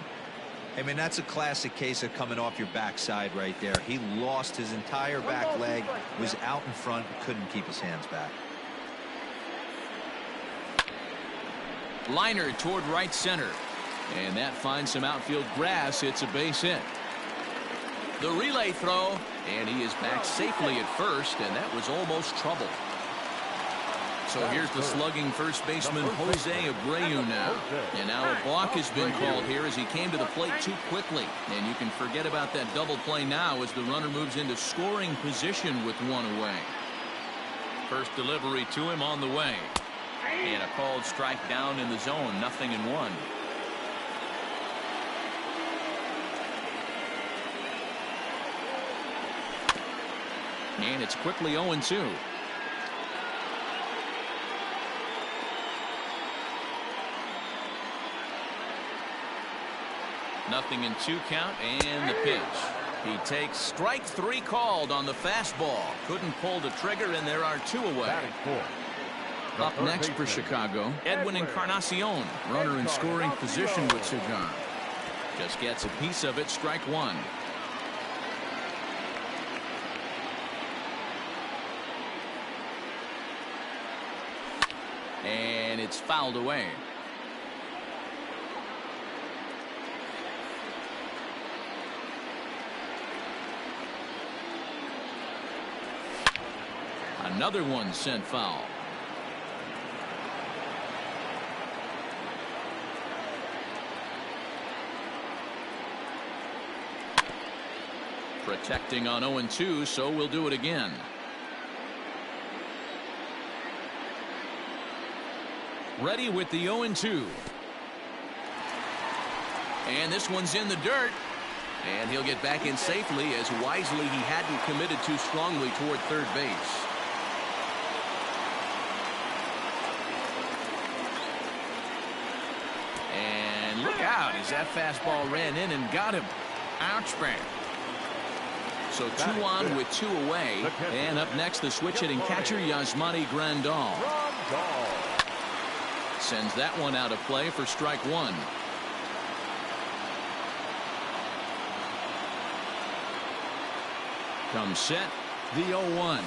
I mean, that's a classic case of coming off your backside right there. He lost his entire back leg, was out in front, couldn't keep his hands back. Liner toward right center. And that finds some outfield grass. It's a base hit. The relay throw, and he is back safely at first, and that was almost trouble. So here's the slugging first baseman Jose Abreu now. And now a balk has been called here as he came to the plate too quickly. And you can forget about that double play now as the runner moves into scoring position with 1 away. First delivery to him on the way. And a called strike down in the zone. 0-1. And it's quickly 0-2. Nothing in 2 count, and the pitch. He takes strike 3 called on the fastball. Couldn't pull the trigger, and there are 2 away. Up next for Chicago, Edwin Encarnacion. Runner in scoring position with Cigar. Just gets a piece of it, strike 1. And it's fouled away. Another one sent foul. Protecting on 0-2, so we'll do it again. Ready with the 0-2. And this one's in the dirt. And he'll get back in safely, as wisely he hadn't committed too strongly toward third base. And look out as that fastball ran in and got him. Ouch, man. So 2 on with 2 away. And up next, the switch-hitting catcher, Yasmani Grandal. Sends that one out of play for strike 1. Comes set, the 0-1.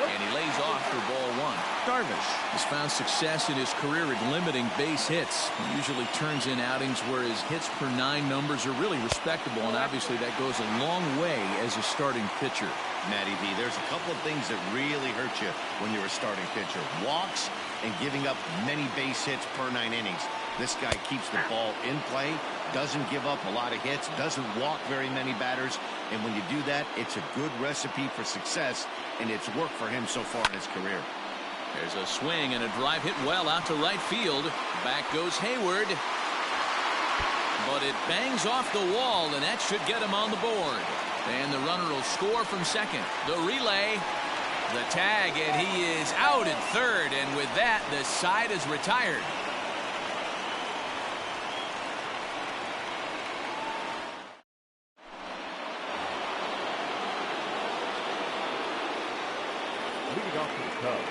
And he lays off for ball 1. Darvish has found success in his career at limiting base hits. He usually turns in outings where his hits per 9 numbers are really respectable, and obviously that goes a long way as a starting pitcher. Matty V, there's a couple of things that really hurt you when you're a starting pitcher. Walks and giving up many base hits per 9 innings. This guy keeps the ball in play, doesn't give up a lot of hits, doesn't walk very many batters, and when you do that, it's a good recipe for success, and it's worked for him so far in his career. There's a swing and a drive hit well out to right field. Back goes Hayward. But it bangs off the wall, and that should get him on the board. And the runner will score from second. The relay, the tag, and he is out at third. And with that, the side is retired. Leading off for the Cubs,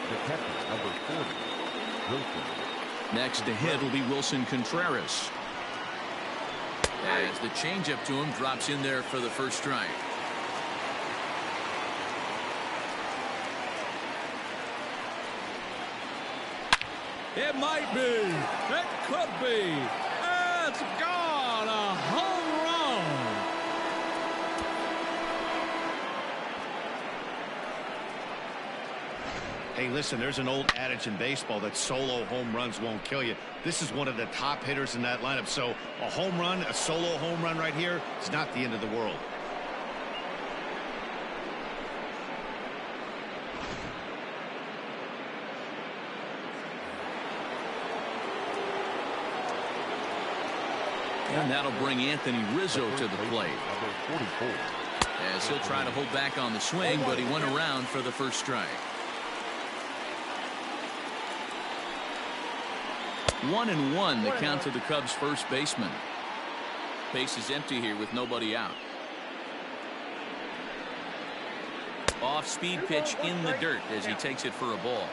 the catcher, number 40, Wilson. Next to hit will be Wilson Contreras. As the changeup to him drops in there for the first strike. It might be. It could be. It's gone. A home run. Hey, listen, there's an old adage in baseball that solo home runs won't kill you. This is one of the top hitters in that lineup. So a home run, a solo home run right here is not the end of the world. And that'll bring Anthony Rizzo to the plate. Number 44. As he'll try to hold back on the swing, but he went around for the first strike. 1-1 the count to the Cubs' first baseman. Base is empty here with nobody out. Off-speed pitch in the dirt as he takes it for a ball.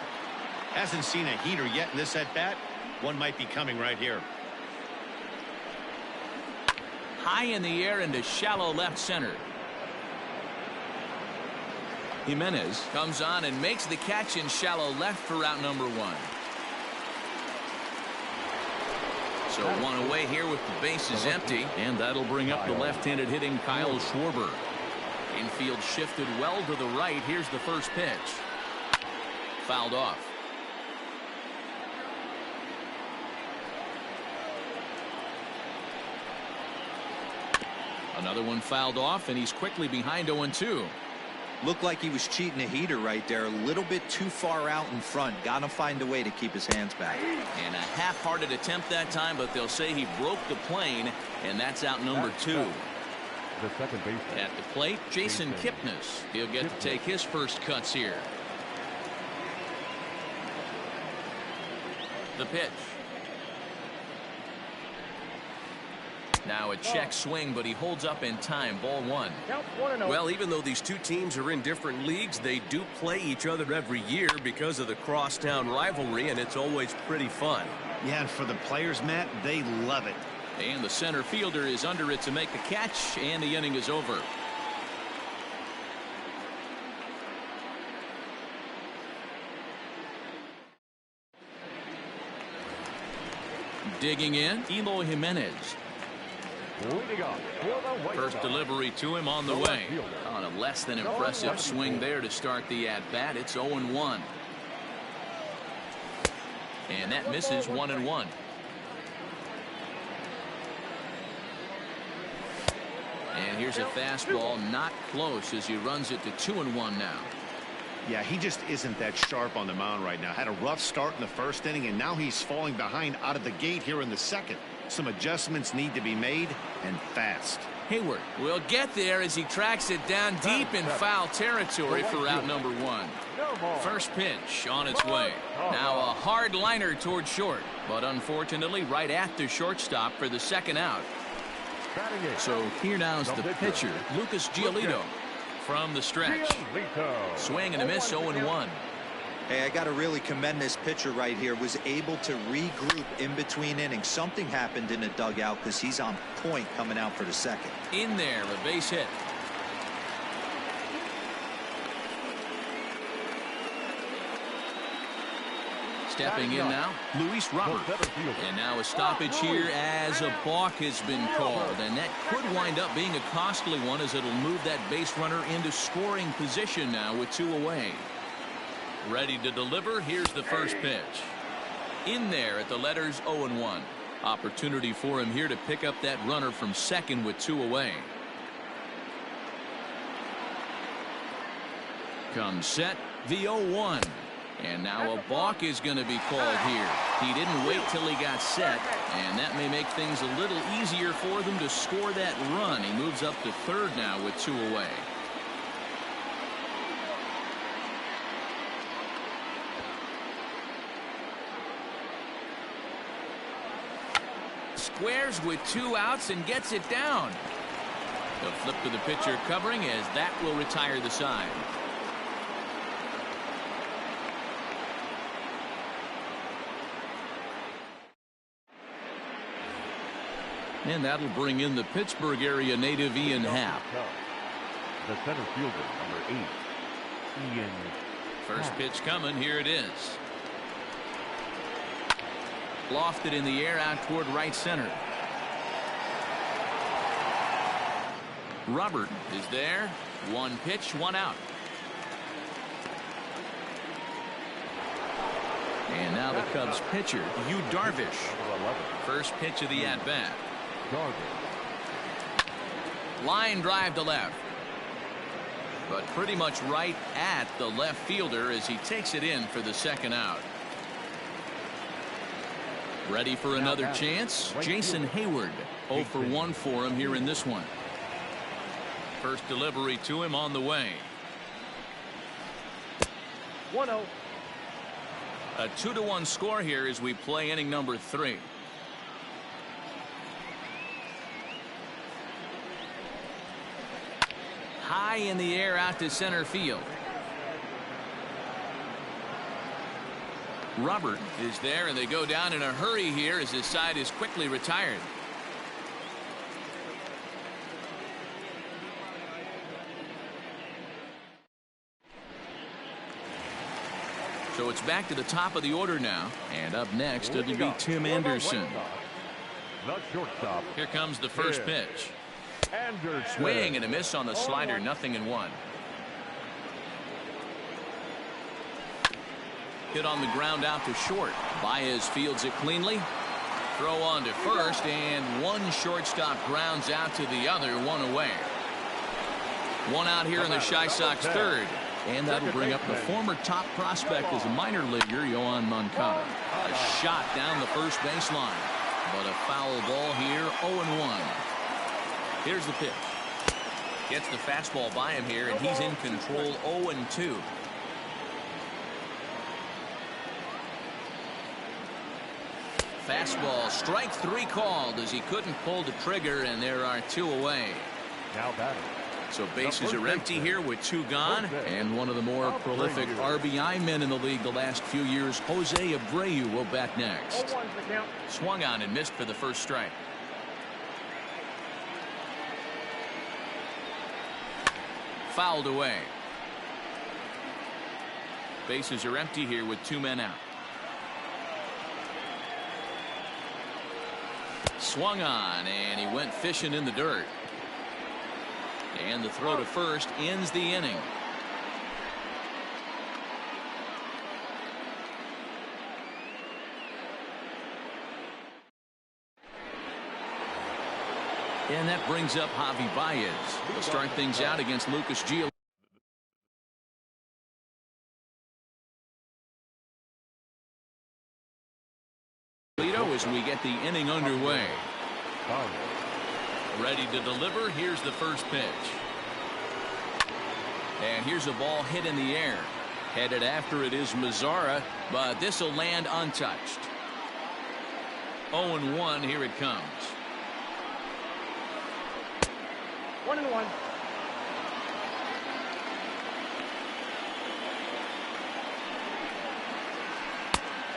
Hasn't seen a heater yet in this at-bat. One might be coming right here. High in the air into shallow left center. Jimenez comes on and makes the catch in shallow left for out number 1. So 1 away here with the bases empty, and that'll bring up the left-handed hitting Kyle Schwarber. Infield shifted well to the right. Here's the first pitch. Fouled off. Another one fouled off, and he's quickly behind 0-2. Looked like he was cheating a heater right there. A little bit too far out in front. Got to find a way to keep his hands back. And a half-hearted attempt that time, but they'll say he broke the plane, and that's out number 2. The second baseman. At the plate, Jason Kipnis. He'll get to take his first cuts here. The pitch. Now a check swing, but he holds up in time. Ball 1. Count 1-0. Well, even though these two teams are in different leagues, they do play each other every year because of the crosstown rivalry, and it's always pretty fun. Yeah, and for the players, Matt, they love it. And the center fielder is under it to make the catch, and the inning is over. Digging in, Eloy Jimenez. Leading off for the White First Sox, delivery to him on the the way. left fielder. On a less than impressive swing there to start the at-bat. It's 0-1. And that misses 1-1. And here's a fastball, not close, as he runs it to 2-1 now. Yeah, he just isn't that sharp on the mound right now. Had a rough start in the first inning, and now he's falling behind out of the gate here in the second. Some adjustments need to be made, and fast. Hayward will get there as he tracks it down deep in foul territory for out number 1. First pitch on its way. Now a hard liner toward short, but unfortunately right at the shortstop for the second out. So here now's the pitcher, Lucas Giolito, from the stretch. Swing and a miss, 0-1. Hey, I got to really commend this pitcher right here. Was able to regroup in between innings. Something happened in the dugout because he's on point coming out for the second. In there, a base hit. Stepping in now, Luis Robert. And now a stoppage here as a balk has been called. And that could wind up being a costly one as it'll move that base runner into scoring position now with 2 away. Ready to deliver. Here's the first pitch. In there at the letters 0-1. Opportunity for him here to pick up that runner from second with 2 away. Comes set, the 0-1. And now a balk is going to be called here. He didn't wait till he got set, and that may make things a little easier for them to score that run. He moves up to third now with 2 away. Squares with 2 outs and gets it down. The flip to the pitcher covering as that will retire the side. And that'll bring in the Pittsburgh area native Ian Happ. The center fielder, number 8, Ian. First pitch coming. Here it is. Lofted in the air out toward right center. Robert is there. 1 pitch, 1 out. And now the Cubs pitcher, Yu Darvish. First pitch of the at-bat. Line drive to left. But pretty much right at the left fielder as he takes it in for the second out. Ready for another chance? Jason Hayward. 0 for 1 for him here in this one. First delivery to him on the way. 1-0. A 2-1 score here as we play inning number 3. High in the air out to center field. Robert is there, and they go down in a hurry here as his side is quickly retired. So it's back to the top of the order now, and up next it'll be Tim Anderson. The shortstop. Here comes the first pitch. Anderson. Swing and a miss on the slider, 0-1. Hit on the ground out to short. Baez fields it cleanly. Throw on to first, and one shortstop grounds out to the other, 1 away. 1 out here in the Chi Sox third. And that'll bring up the former top prospect as a minor leaguer, Yohan Moncada. A shot down the first baseline. But a foul ball here, 0-1. Here's the pitch. Gets the fastball by him here, and he's in control, 0-2. Fastball, strike 3 called as he couldn't pull the trigger, and there are 2 away. Now batting. So bases are empty here with 2 gone, and one of the more prolific RBI men in the league the last few years, Jose Abreu, will bat next. Swung on and missed for the first strike. Fouled away. Bases are empty here with 2 men out. Swung on, and he went fishing in the dirt. And the throw to first ends the inning. And that brings up Javi Baez. He'll start things out against Lucas Giolito. As we get the inning underway. Ready to deliver. Here's the first pitch. And here's a ball hit in the air. Headed after it is Mazzara, but this will land untouched. 0-1, here it comes. 1-1.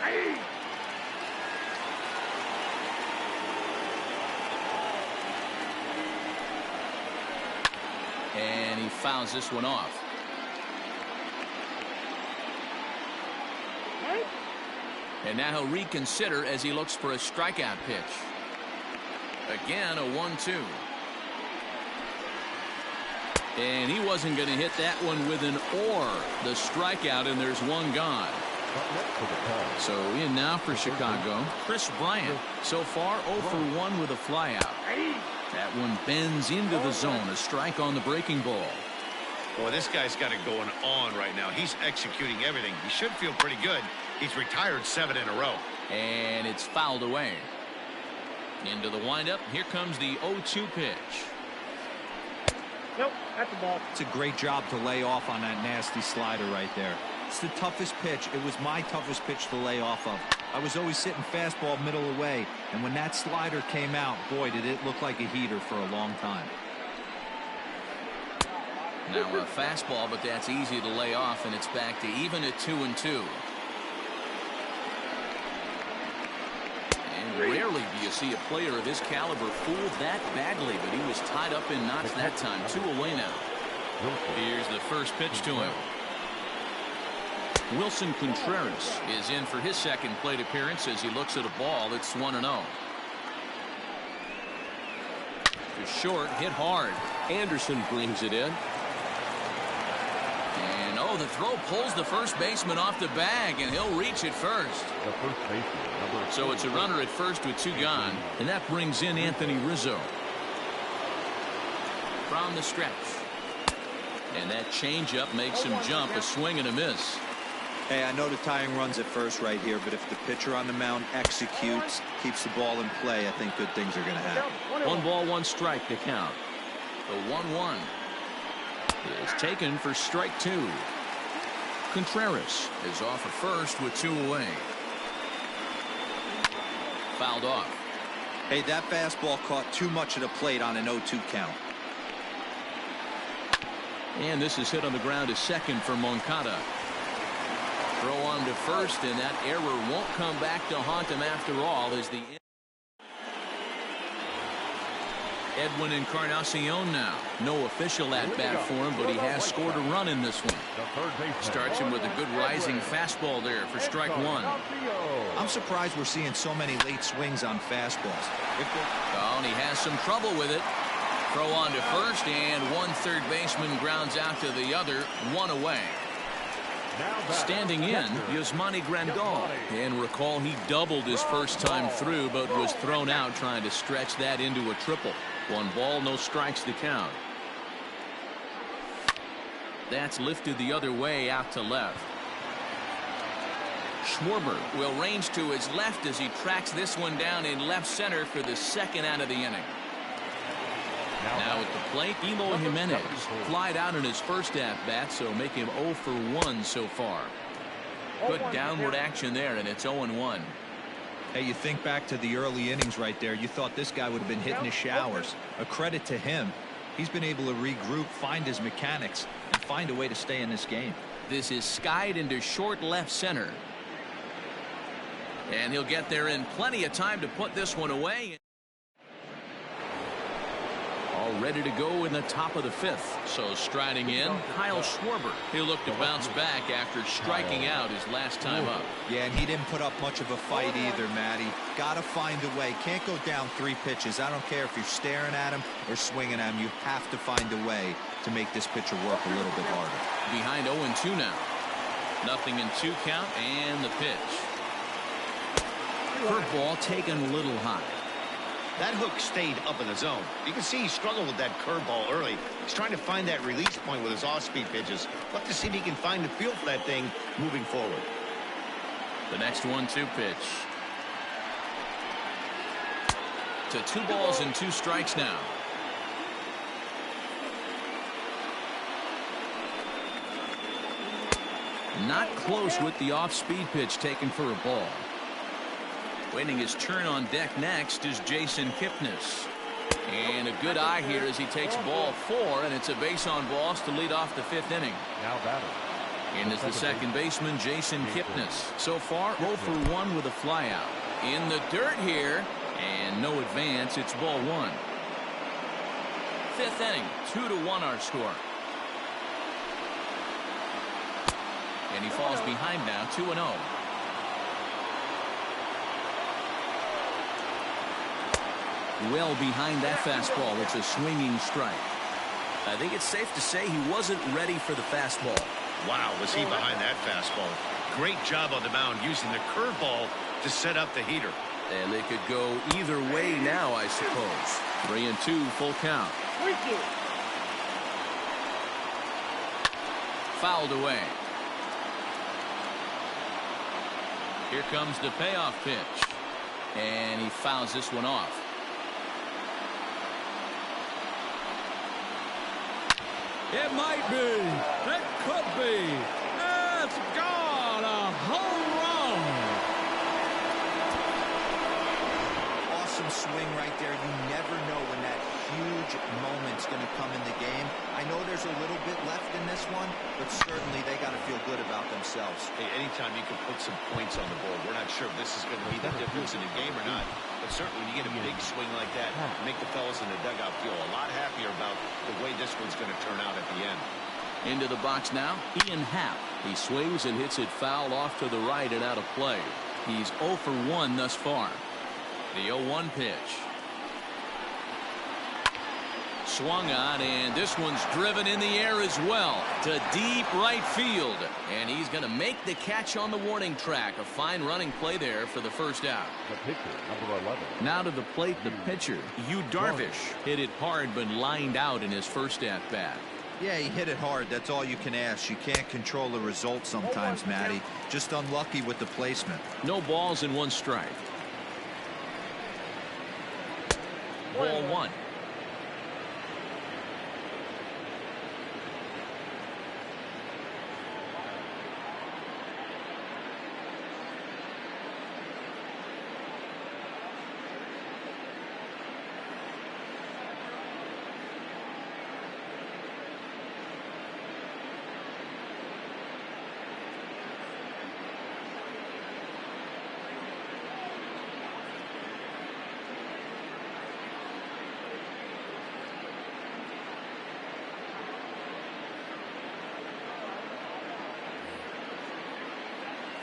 Hey! And he fouls this one off. And now he'll reconsider as he looks for a strikeout pitch. Again, a 1-2. And he wasn't going to hit that one with an or. The strikeout, and there's one gone. So in now for Chicago, Chris Bryant. So far 0 for 1 with a flyout. That one bends into the zone. A strike on the breaking ball. Boy, this guy's got it going on right now. He's executing everything. He should feel pretty good. He's retired 7 in a row. And it's fouled away. Into the windup. Here comes the 0-2 pitch. Nope, that's the ball. It's a great job to lay off on that nasty slider right there. It's the toughest pitch. It was my toughest pitch to lay off of. I was always sitting fastball middle away, and when that slider came out, boy, did it look like a heater for a long time. Now a fastball, but that's easy to lay off, and it's back to even at 2-2. And rarely do you see a player of his caliber fooled that badly, but he was tied up in knots that time. 2 away now. Here's the first pitch to him. Wilson Contreras is in for his second plate appearance as he looks at a ball that's 1-0. To short, hit hard. Anderson brings it in. And oh, the throw pulls the first baseman off the bag, and he'll reach it first. So it's a runner at first with 2 gone, and that brings in Anthony Rizzo. From the stretch. And that changeup makes him jump, a swing and a miss. Hey, I know the tying runs at first right here, but if the pitcher on the mound executes, keeps the ball in play, I think good things are going to happen. 1 ball, 1 strike to count. The 1-1 is taken for strike 2. Contreras is off at first with 2 away. Fouled off. Hey, that fastball caught too much of the plate on an 0-2 count. And this is hit on the ground to second for Moncada. Throw on to first, and that error won't come back to haunt him after all as the Edwin Encarnacion now. No official at bat for him, but he has scored a run in this one. Starts him with a good rising fastball there for strike 1. I'm surprised we're seeing so many late swings on fastballs. Oh, and he has some trouble with it. Throw on to first, and 1 third baseman grounds out to the other, 1 away. Standing in, Yasmani Grandal. And recall he doubled his first time through, but was thrown out trying to stretch that into a triple. 1 ball, no strikes to count. That's lifted the other way out to left. Schwarber will range to his left as he tracks this one down in left center for the second out of the inning. Now at the plate, Eloy Jimenez flied out in his first at-bat, so make him 0 for 1 so far. Good downward action there, and it's 0-1. Hey, you think back to the early innings right there, you thought this guy would have been hitting his showers. A credit to him. He's been able to regroup, find his mechanics, and find a way to stay in this game. This is skied into short left center. And he'll get there in plenty of time to put this one away. all ready to go in the top of the 5th. So striding in, Kyle Schwarber. He'll look to bounce back after striking out his last time up. Yeah, and he didn't put up much of a fight either, Matty. Got to find a way. Can't go down 3 pitches. I don't care if you're staring at him or swinging at him. You have to find a way to make this pitcher work a little bit harder. Behind 0-2 now. 0-2 count and the pitch. Curveball taken a little high. That hook stayed up in the zone. You can see he struggled with that curveball early. He's trying to find that release point with his off-speed pitches. We'll have to see if he can find the feel for that thing moving forward. The next 1-2 pitch. To 2 balls and 2 strikes now. Not close with the off-speed pitch taken for a ball. Waiting his turn on deck next is Jason Kipnis. And a good eye here as he takes ball 4, and it's a base on balls to lead off the 5th inning. Now batting. In is the second baseman, Jason Kipnis. So far, 0 for 1 with a flyout. In the dirt here, and no advance. It's ball 1. 5th inning, 2-1 our score. And he falls behind now, 2-0. Well behind that fastball. It's a swinging strike. I think it's safe to say he wasn't ready for the fastball. Wow, was he behind that fastball. Great job on the mound using the curveball to set up the heater. And they could go either way now, I suppose. 3-2, full count. Fouled away. Here comes the payoff pitch. And he fouls this one off. It might be. It could be. It's gone. A home run. Awesome swing right there. You never know when that huge moment's going to come in the game. I know there's a little bit left in this one, but certainly they got to feel good about themselves. Hey, anytime you can put some points on the board, we're not sure if this is going to be the difference in the game or not. But certainly when you get a big swing like that, make the fellas in the dugout feel a lot happier about the way this one's going to turn out at the end. Into the box now, Ian Happ. He swings and hits it foul off to the right and out of play. He's 0 for 1 thus far. The 0-1 pitch. Swung on, and this one's driven in the air as well to deep right field. And he's going to make the catch on the warning track. A fine running play there for the first out. The pitcher, number 11. Now to the plate, the pitcher, Yu Darvish. Hit it hard, but lined out in his first at-bat. Yeah, he hit it hard. That's all you can ask. You can't control the result sometimes, Matty. Just unlucky with the placement. No balls and 1 strike. Ball 1.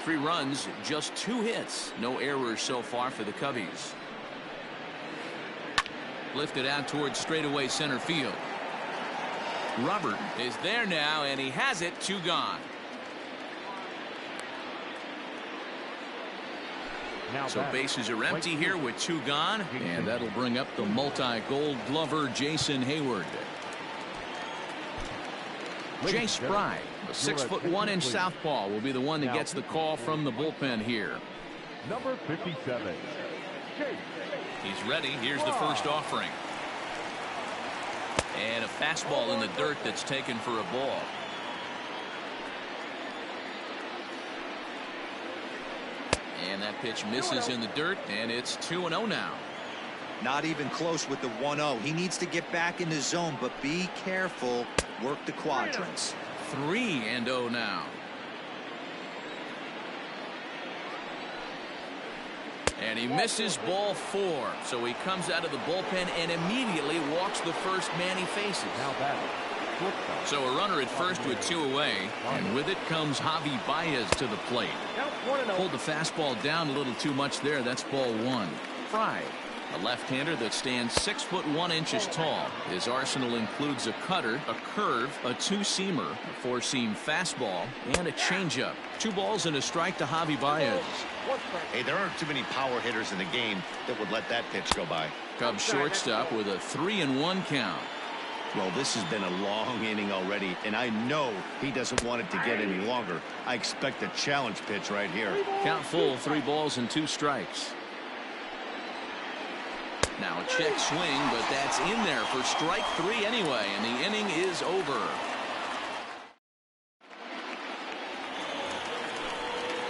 Three runs, just 2 hits. No errors so far for the Cubbies. Lifted out towards straightaway center field. Robert is there now, and he has it. 2 gone. So bases are empty here with 2 gone, and that'll bring up the multi-gold glover Jason Hayward. Jay Spry, a 6'1" southpaw, will be the one that gets the call from the bullpen here. Number 57. He's ready. Here's the first offering. And a fastball in the dirt that's taken for a ball. And that pitch misses in the dirt, and it's 2-0 now. Not even close with the 1-0. He needs to get back in the zone, but be careful. Work the quadrants. 3-0 now. And he misses ball 4. So he comes out of the bullpen and immediately walks the first man he faces. Now batting. So a runner at first with 2 away. And with it comes Javi Baez to the plate. Pulled the fastball down a little too much there. That's ball 1. Fry, a left-hander that stands 6'1" tall. His arsenal includes a cutter, a curve, a 2-seamer, a 4-seam fastball, and a changeup. 2 balls and a strike to Javi Baez. Hey, there aren't too many power hitters in the game that would let that pitch go by. Cubs shortstop with a 3-1 count. Well, this has been a long inning already, and I know he doesn't want it to get any longer. I expect a challenge pitch right here. Count full, 3 balls and 2 strikes. Now a check swing, but that's in there for strike 3 anyway, and the inning is over.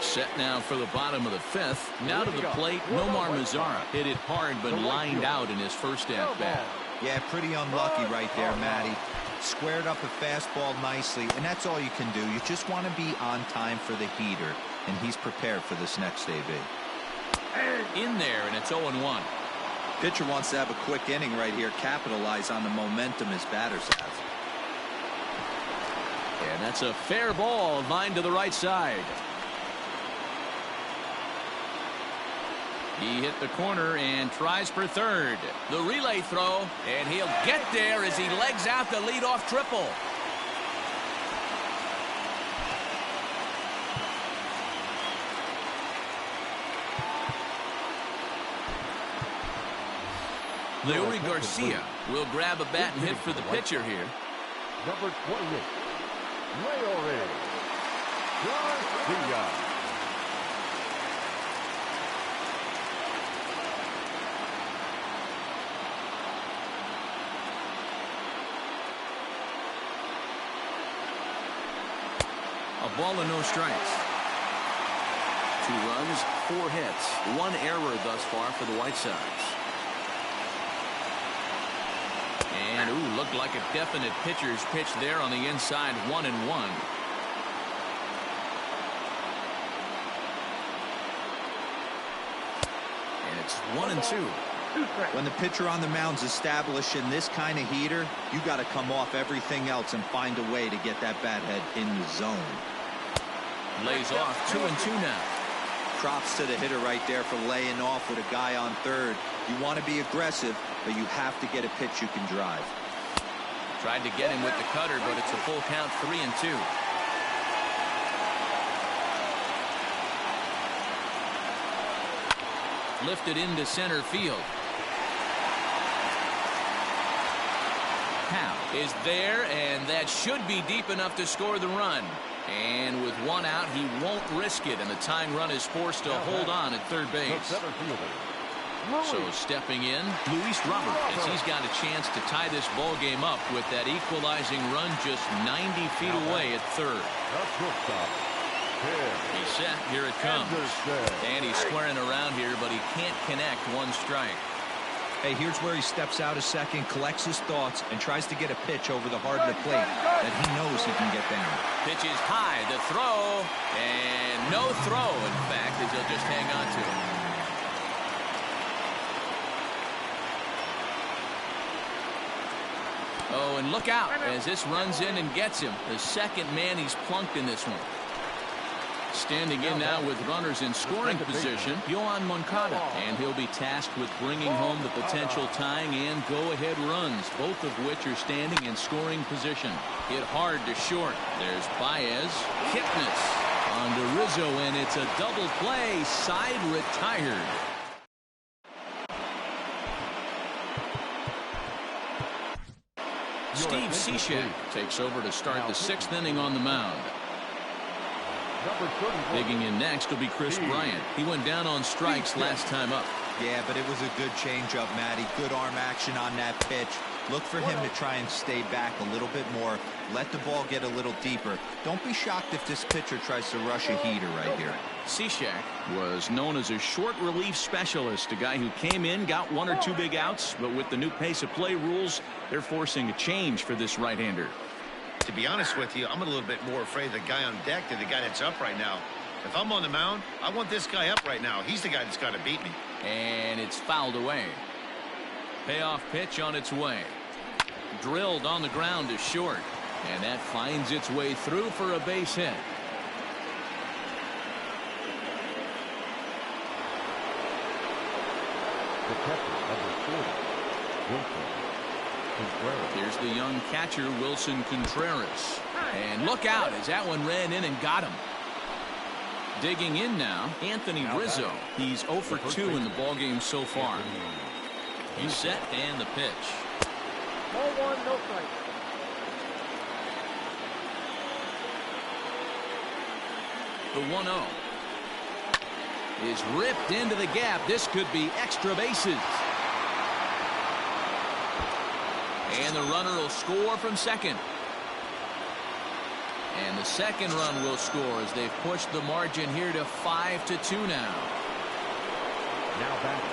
Set now for the bottom of the 5th. Now to the plate, Nomar Mazara hit it hard but lined out in his first at-bat. Yeah, pretty unlucky right there, Matty. Squared up a fastball nicely, and that's all you can do. You just want to be on time for the heater, and he's prepared for this next AB. In there, and it's 0-1. Pitcher wants to have a quick inning right here, capitalize on the momentum his batters have. And that's a fair ball, line to the right side. He hit the corner and tries for third. The relay throw, and he'll get there as he legs out the leadoff triple. Leury Garcia will grab a bat and hit for the pitcher here. Number 28, Leury Garcia. A ball and no strikes. 2 runs, 4 hits, 1 error thus far for the White Sox. And, ooh, looked like a definite pitcher's pitch there on the inside, 1-1. And it's 1-2. When the pitcher on the mound's establishing this kind of heater, you got to come off everything else and find a way to get that bat head in the zone. Lays off 2-2 now. Props to the hitter right there for laying off with a guy on third. You want to be aggressive, but you have to get a pitch you can drive. Tried to get him with the cutter, but it's a full count, 3-2. Lifted into center field. Howe is there, and that should be deep enough to score the run. And with 1 out, he won't risk it, and the tying run is forced to hold on at third base. So stepping in, Luis Robert, as he's got a chance to tie this ball game up with that equalizing run just 90 feet away at third. He's set. Here it comes. And he's squaring around here, but he can't connect. 1 strike. Hey, here's where he steps out a second, collects his thoughts, and tries to get a pitch over the heart of the plate that he knows he can get down. Pitch is high. The throw. And no throw, in fact, as he'll just hang on to it. Oh, and look out as this runs in and gets him. The second man he's plunked in this one. Standing in now with runners in scoring position, Yohan Moncada, and he'll be tasked with bringing home the potential tying and go-ahead runs, both of which are standing in scoring position. Hit hard to short. There's Baez. Kipnis on to Rizzo, and it's a double play. Side retired. Steve Cishek takes over to start the 6th inning on the mound. Digging in next will be Chris Bryant. He went down on strikes last time up. Yeah, but it was a good changeup, Matty. Good arm action on that pitch. Look for him to try and stay back a little bit more. Let the ball get a little deeper. Don't be shocked if this pitcher tries to rush a heater right here. Cishek was known as a short relief specialist, a guy who came in, got 1 or 2 big outs, but with the new pace of play rules, they're forcing a change for this right-hander. To be honest with you, I'm a little bit more afraid of the guy on deck than the guy that's up right now. If I'm on the mound, I want this guy up right now. He's the guy that's got to beat me. And it's fouled away. Payoff pitch on its way. Drilled on the ground to short. And that finds its way through for a base hit. The catcher, number 40, Wilson Contreras. Here's the young catcher, Wilson Contreras. And look out as that one ran in and got him. Digging in now, Anthony Rizzo. He's 0 for 2 in the ballgame so far. He's set and the pitch. Ball 1, no strike. The 1-0 is ripped into the gap. This could be extra bases. And the runner will score from second. And the second run will score as they've pushed the margin here to 5-2 now. Now back,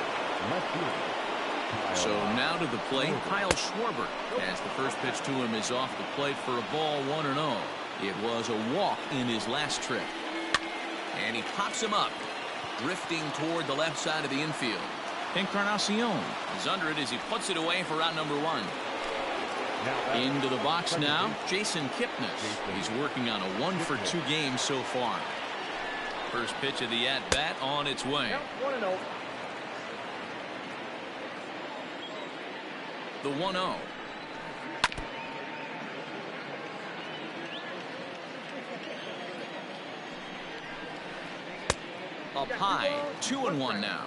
left fielder. So now to the plate, Kyle Schwarber. As the first pitch to him is off the plate for a ball 1-0. It was a walk in his last trip. And he pops him up, drifting toward the left side of the infield. Encarnacion is under it as he puts it away for out number 1. Into the box now, Jason Kipnis. He's working on a 1 for 2 game so far. First pitch of the at-bat on its way. 1-0. The 1-0. Up high, 2-1 now.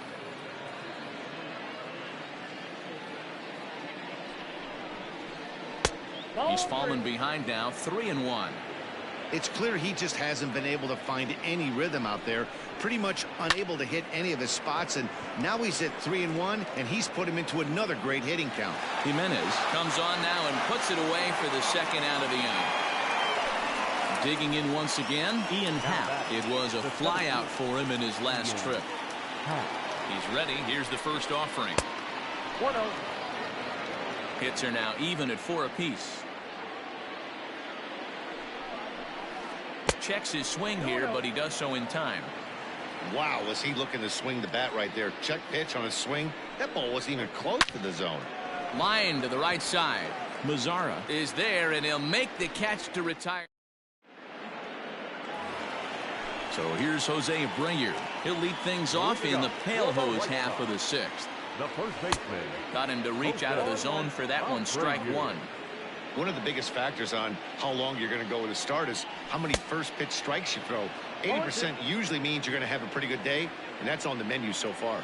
He's fallen behind now, 3-1. It's clear he just hasn't been able to find any rhythm out there. Pretty much unable to hit any of his spots, and now he's at 3-1, and he's put him into another great hitting count. Jimenez comes on now and puts it away for the second out of the inning. Digging in once again, Ian Happ. It was a fly out for him in his last trip. He's ready. Here's the first offering. 1-0. Hits are now even at 4 apiece. Checks his swing here, but he does so in time. Wow, was he looking to swing the bat right there. Check pitch on his swing. That ball wasn't even close to the zone. Line to the right side. Mazzara is there, and he'll make the catch to retire. So here's Jose Abreu. He'll lead things off in the pale hose half of the 6th. The first baseman. Got him to reach out of the zone for that one, strike 1. One of the biggest factors on how long you're going to go with a start is how many first pitch strikes you throw. 80% usually means you're going to have a pretty good day, and that's on the menu so far.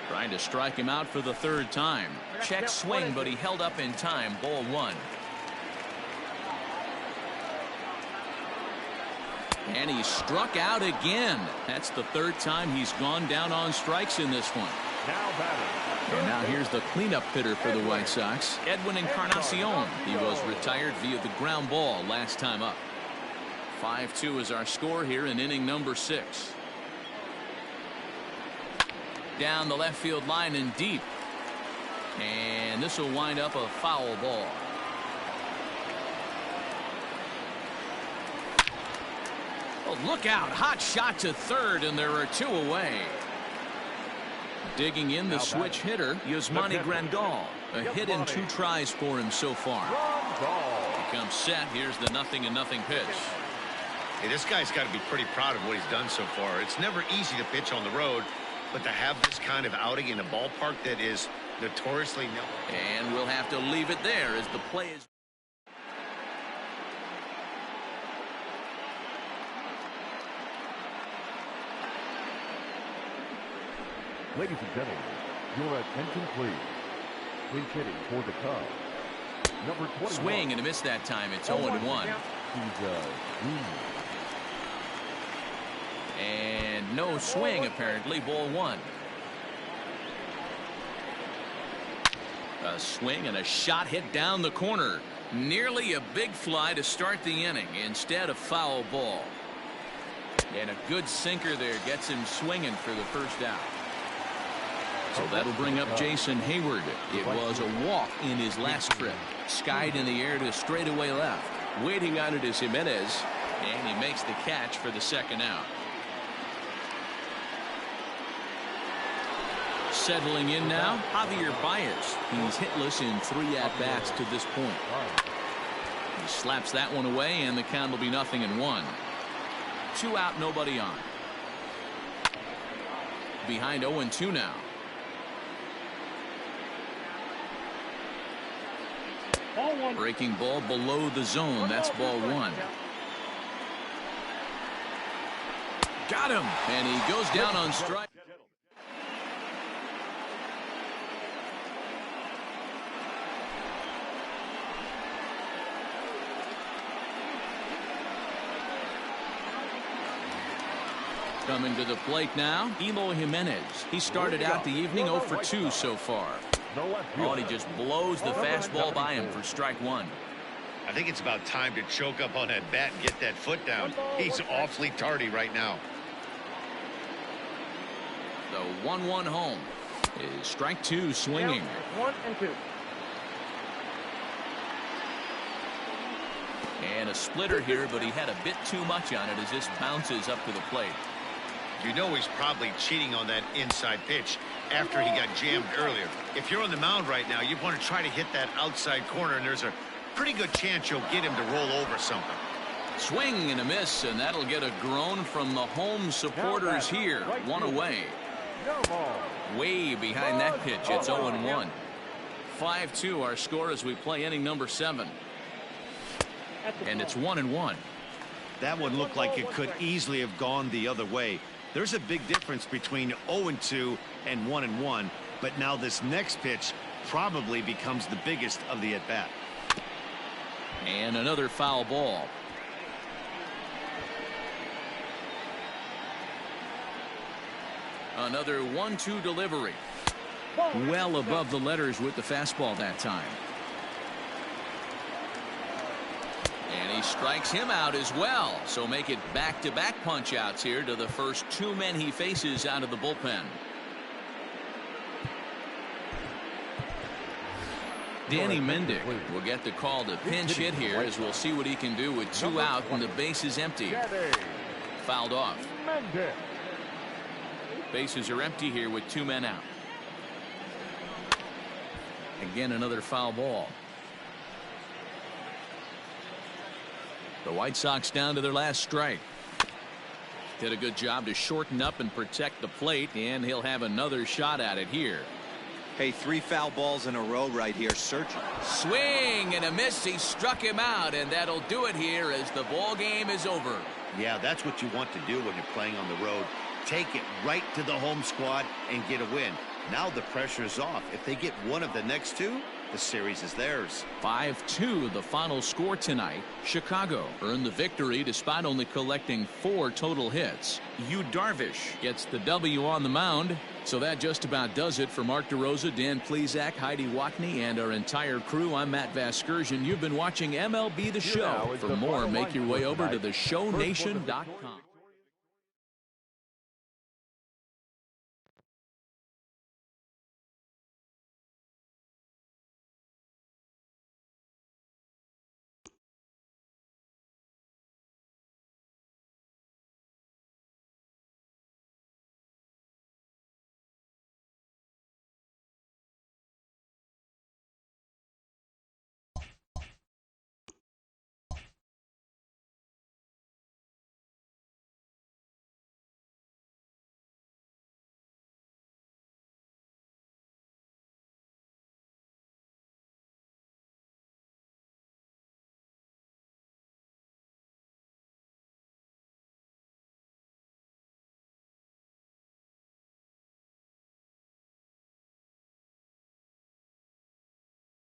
Trying to strike him out for the 3rd time. Check swing, but he held up in time. Ball 1. And he struck out again. That's the 3rd time he's gone down on strikes in this one. Now batting. And now here's the cleanup hitter for the White Sox, Edwin Encarnacion. He was retired via the ground ball last time up. 5-2 is our score here in inning number 6. Down the left field line and deep. And this will wind up a foul ball. Oh, look out. Hot shot to third, and there are 2 away. Digging in the switch hitter, Yasmani Grandal. A hit in 2 tries for him so far. He comes set. Here's the 0-0 pitch. Hey, this guy's got to be pretty proud of what he's done so far. It's never easy to pitch on the road, but to have this kind of outing in a ballpark that is notoriously no. And we'll have to leave it there as the play is. Ladies and gentlemen, your attention please. Clinch hitting for the Cubs. Number 21. Swing and a miss that time. It's 0-1. He's And no swing apparently. Ball 1. A swing and a shot hit down the corner. Nearly a big fly to start the inning. Instead a foul ball. And a good sinker there gets him swinging for the first out. So that'll bring up Jason Hayward. It was a walk in his last trip. Skied in the air to straightaway left. Waiting on it is Jimenez. And he makes the catch for the second out. Settling in now, Javier Baez. He's hitless in 3 at-bats to this point. He slaps that one away, and the count will be 0-1. 2 out, nobody on. Behind 0-2 now. Breaking ball below the zone. That's ball 1. Got him, and he goes down on strike. Coming to the plate now, Eloy Jimenez. He started out the evening 0 for 2 so far. Oh, and he just blows the fastball by him for strike 1. I think it's about time to choke up on that bat and get that foot down. He's awfully tardy right now. The 1-1 home is strike 2 swinging. 1 and 2. And a splitter here, but he had a bit too much on it as this bounces up to the plate. You know he's probably cheating on that inside pitch after he got jammed earlier. If you're on the mound right now, you want to try to hit that outside corner, and there's a pretty good chance you'll get him to roll over something. Swing and a miss, and that'll get a groan from the home supporters here. 1 away. Way behind that pitch. It's 0-1. 5-2 our score as we play inning number 7. And it's 1-1. That one looked like it could easily have gone the other way. There's a big difference between 0-2 and 1-1, but now this next pitch probably becomes the biggest of the at-bat. And another foul ball. Another 1-2 delivery. Well above the letters with the fastball that time. And he strikes him out as well. So make it back-to-back punch-outs here to the first 2 men he faces out of the bullpen. Danny Mendick will get the call to pinch hit here as we'll see what he can do with 2 out and the base is empty. Fouled off. Bases are empty here with 2 men out. Again, another foul ball. The White Sox down to their last strike. Did a good job to shorten up and protect the plate, and he'll have another shot at it here. Hey, 3 foul balls in a row right here. Searching. Swing and a miss. He struck him out, and that'll do it here as the ball game is over. Yeah, that's what you want to do when you're playing on the road. Take it right to the home squad and get a win. Now the pressure's off. If they get one of the next 2, the series is theirs. 5-2 the final score tonight. Chicago earned the victory despite only collecting 4 total hits. Yu Darvish gets the W on the mound. So that just about does it for Mark DeRosa, Dan Plesac, Heidi Wackney, and our entire crew. I'm Matt Vasgersian. You've been watching MLB The Show. For more, make your way over to theshownation.com.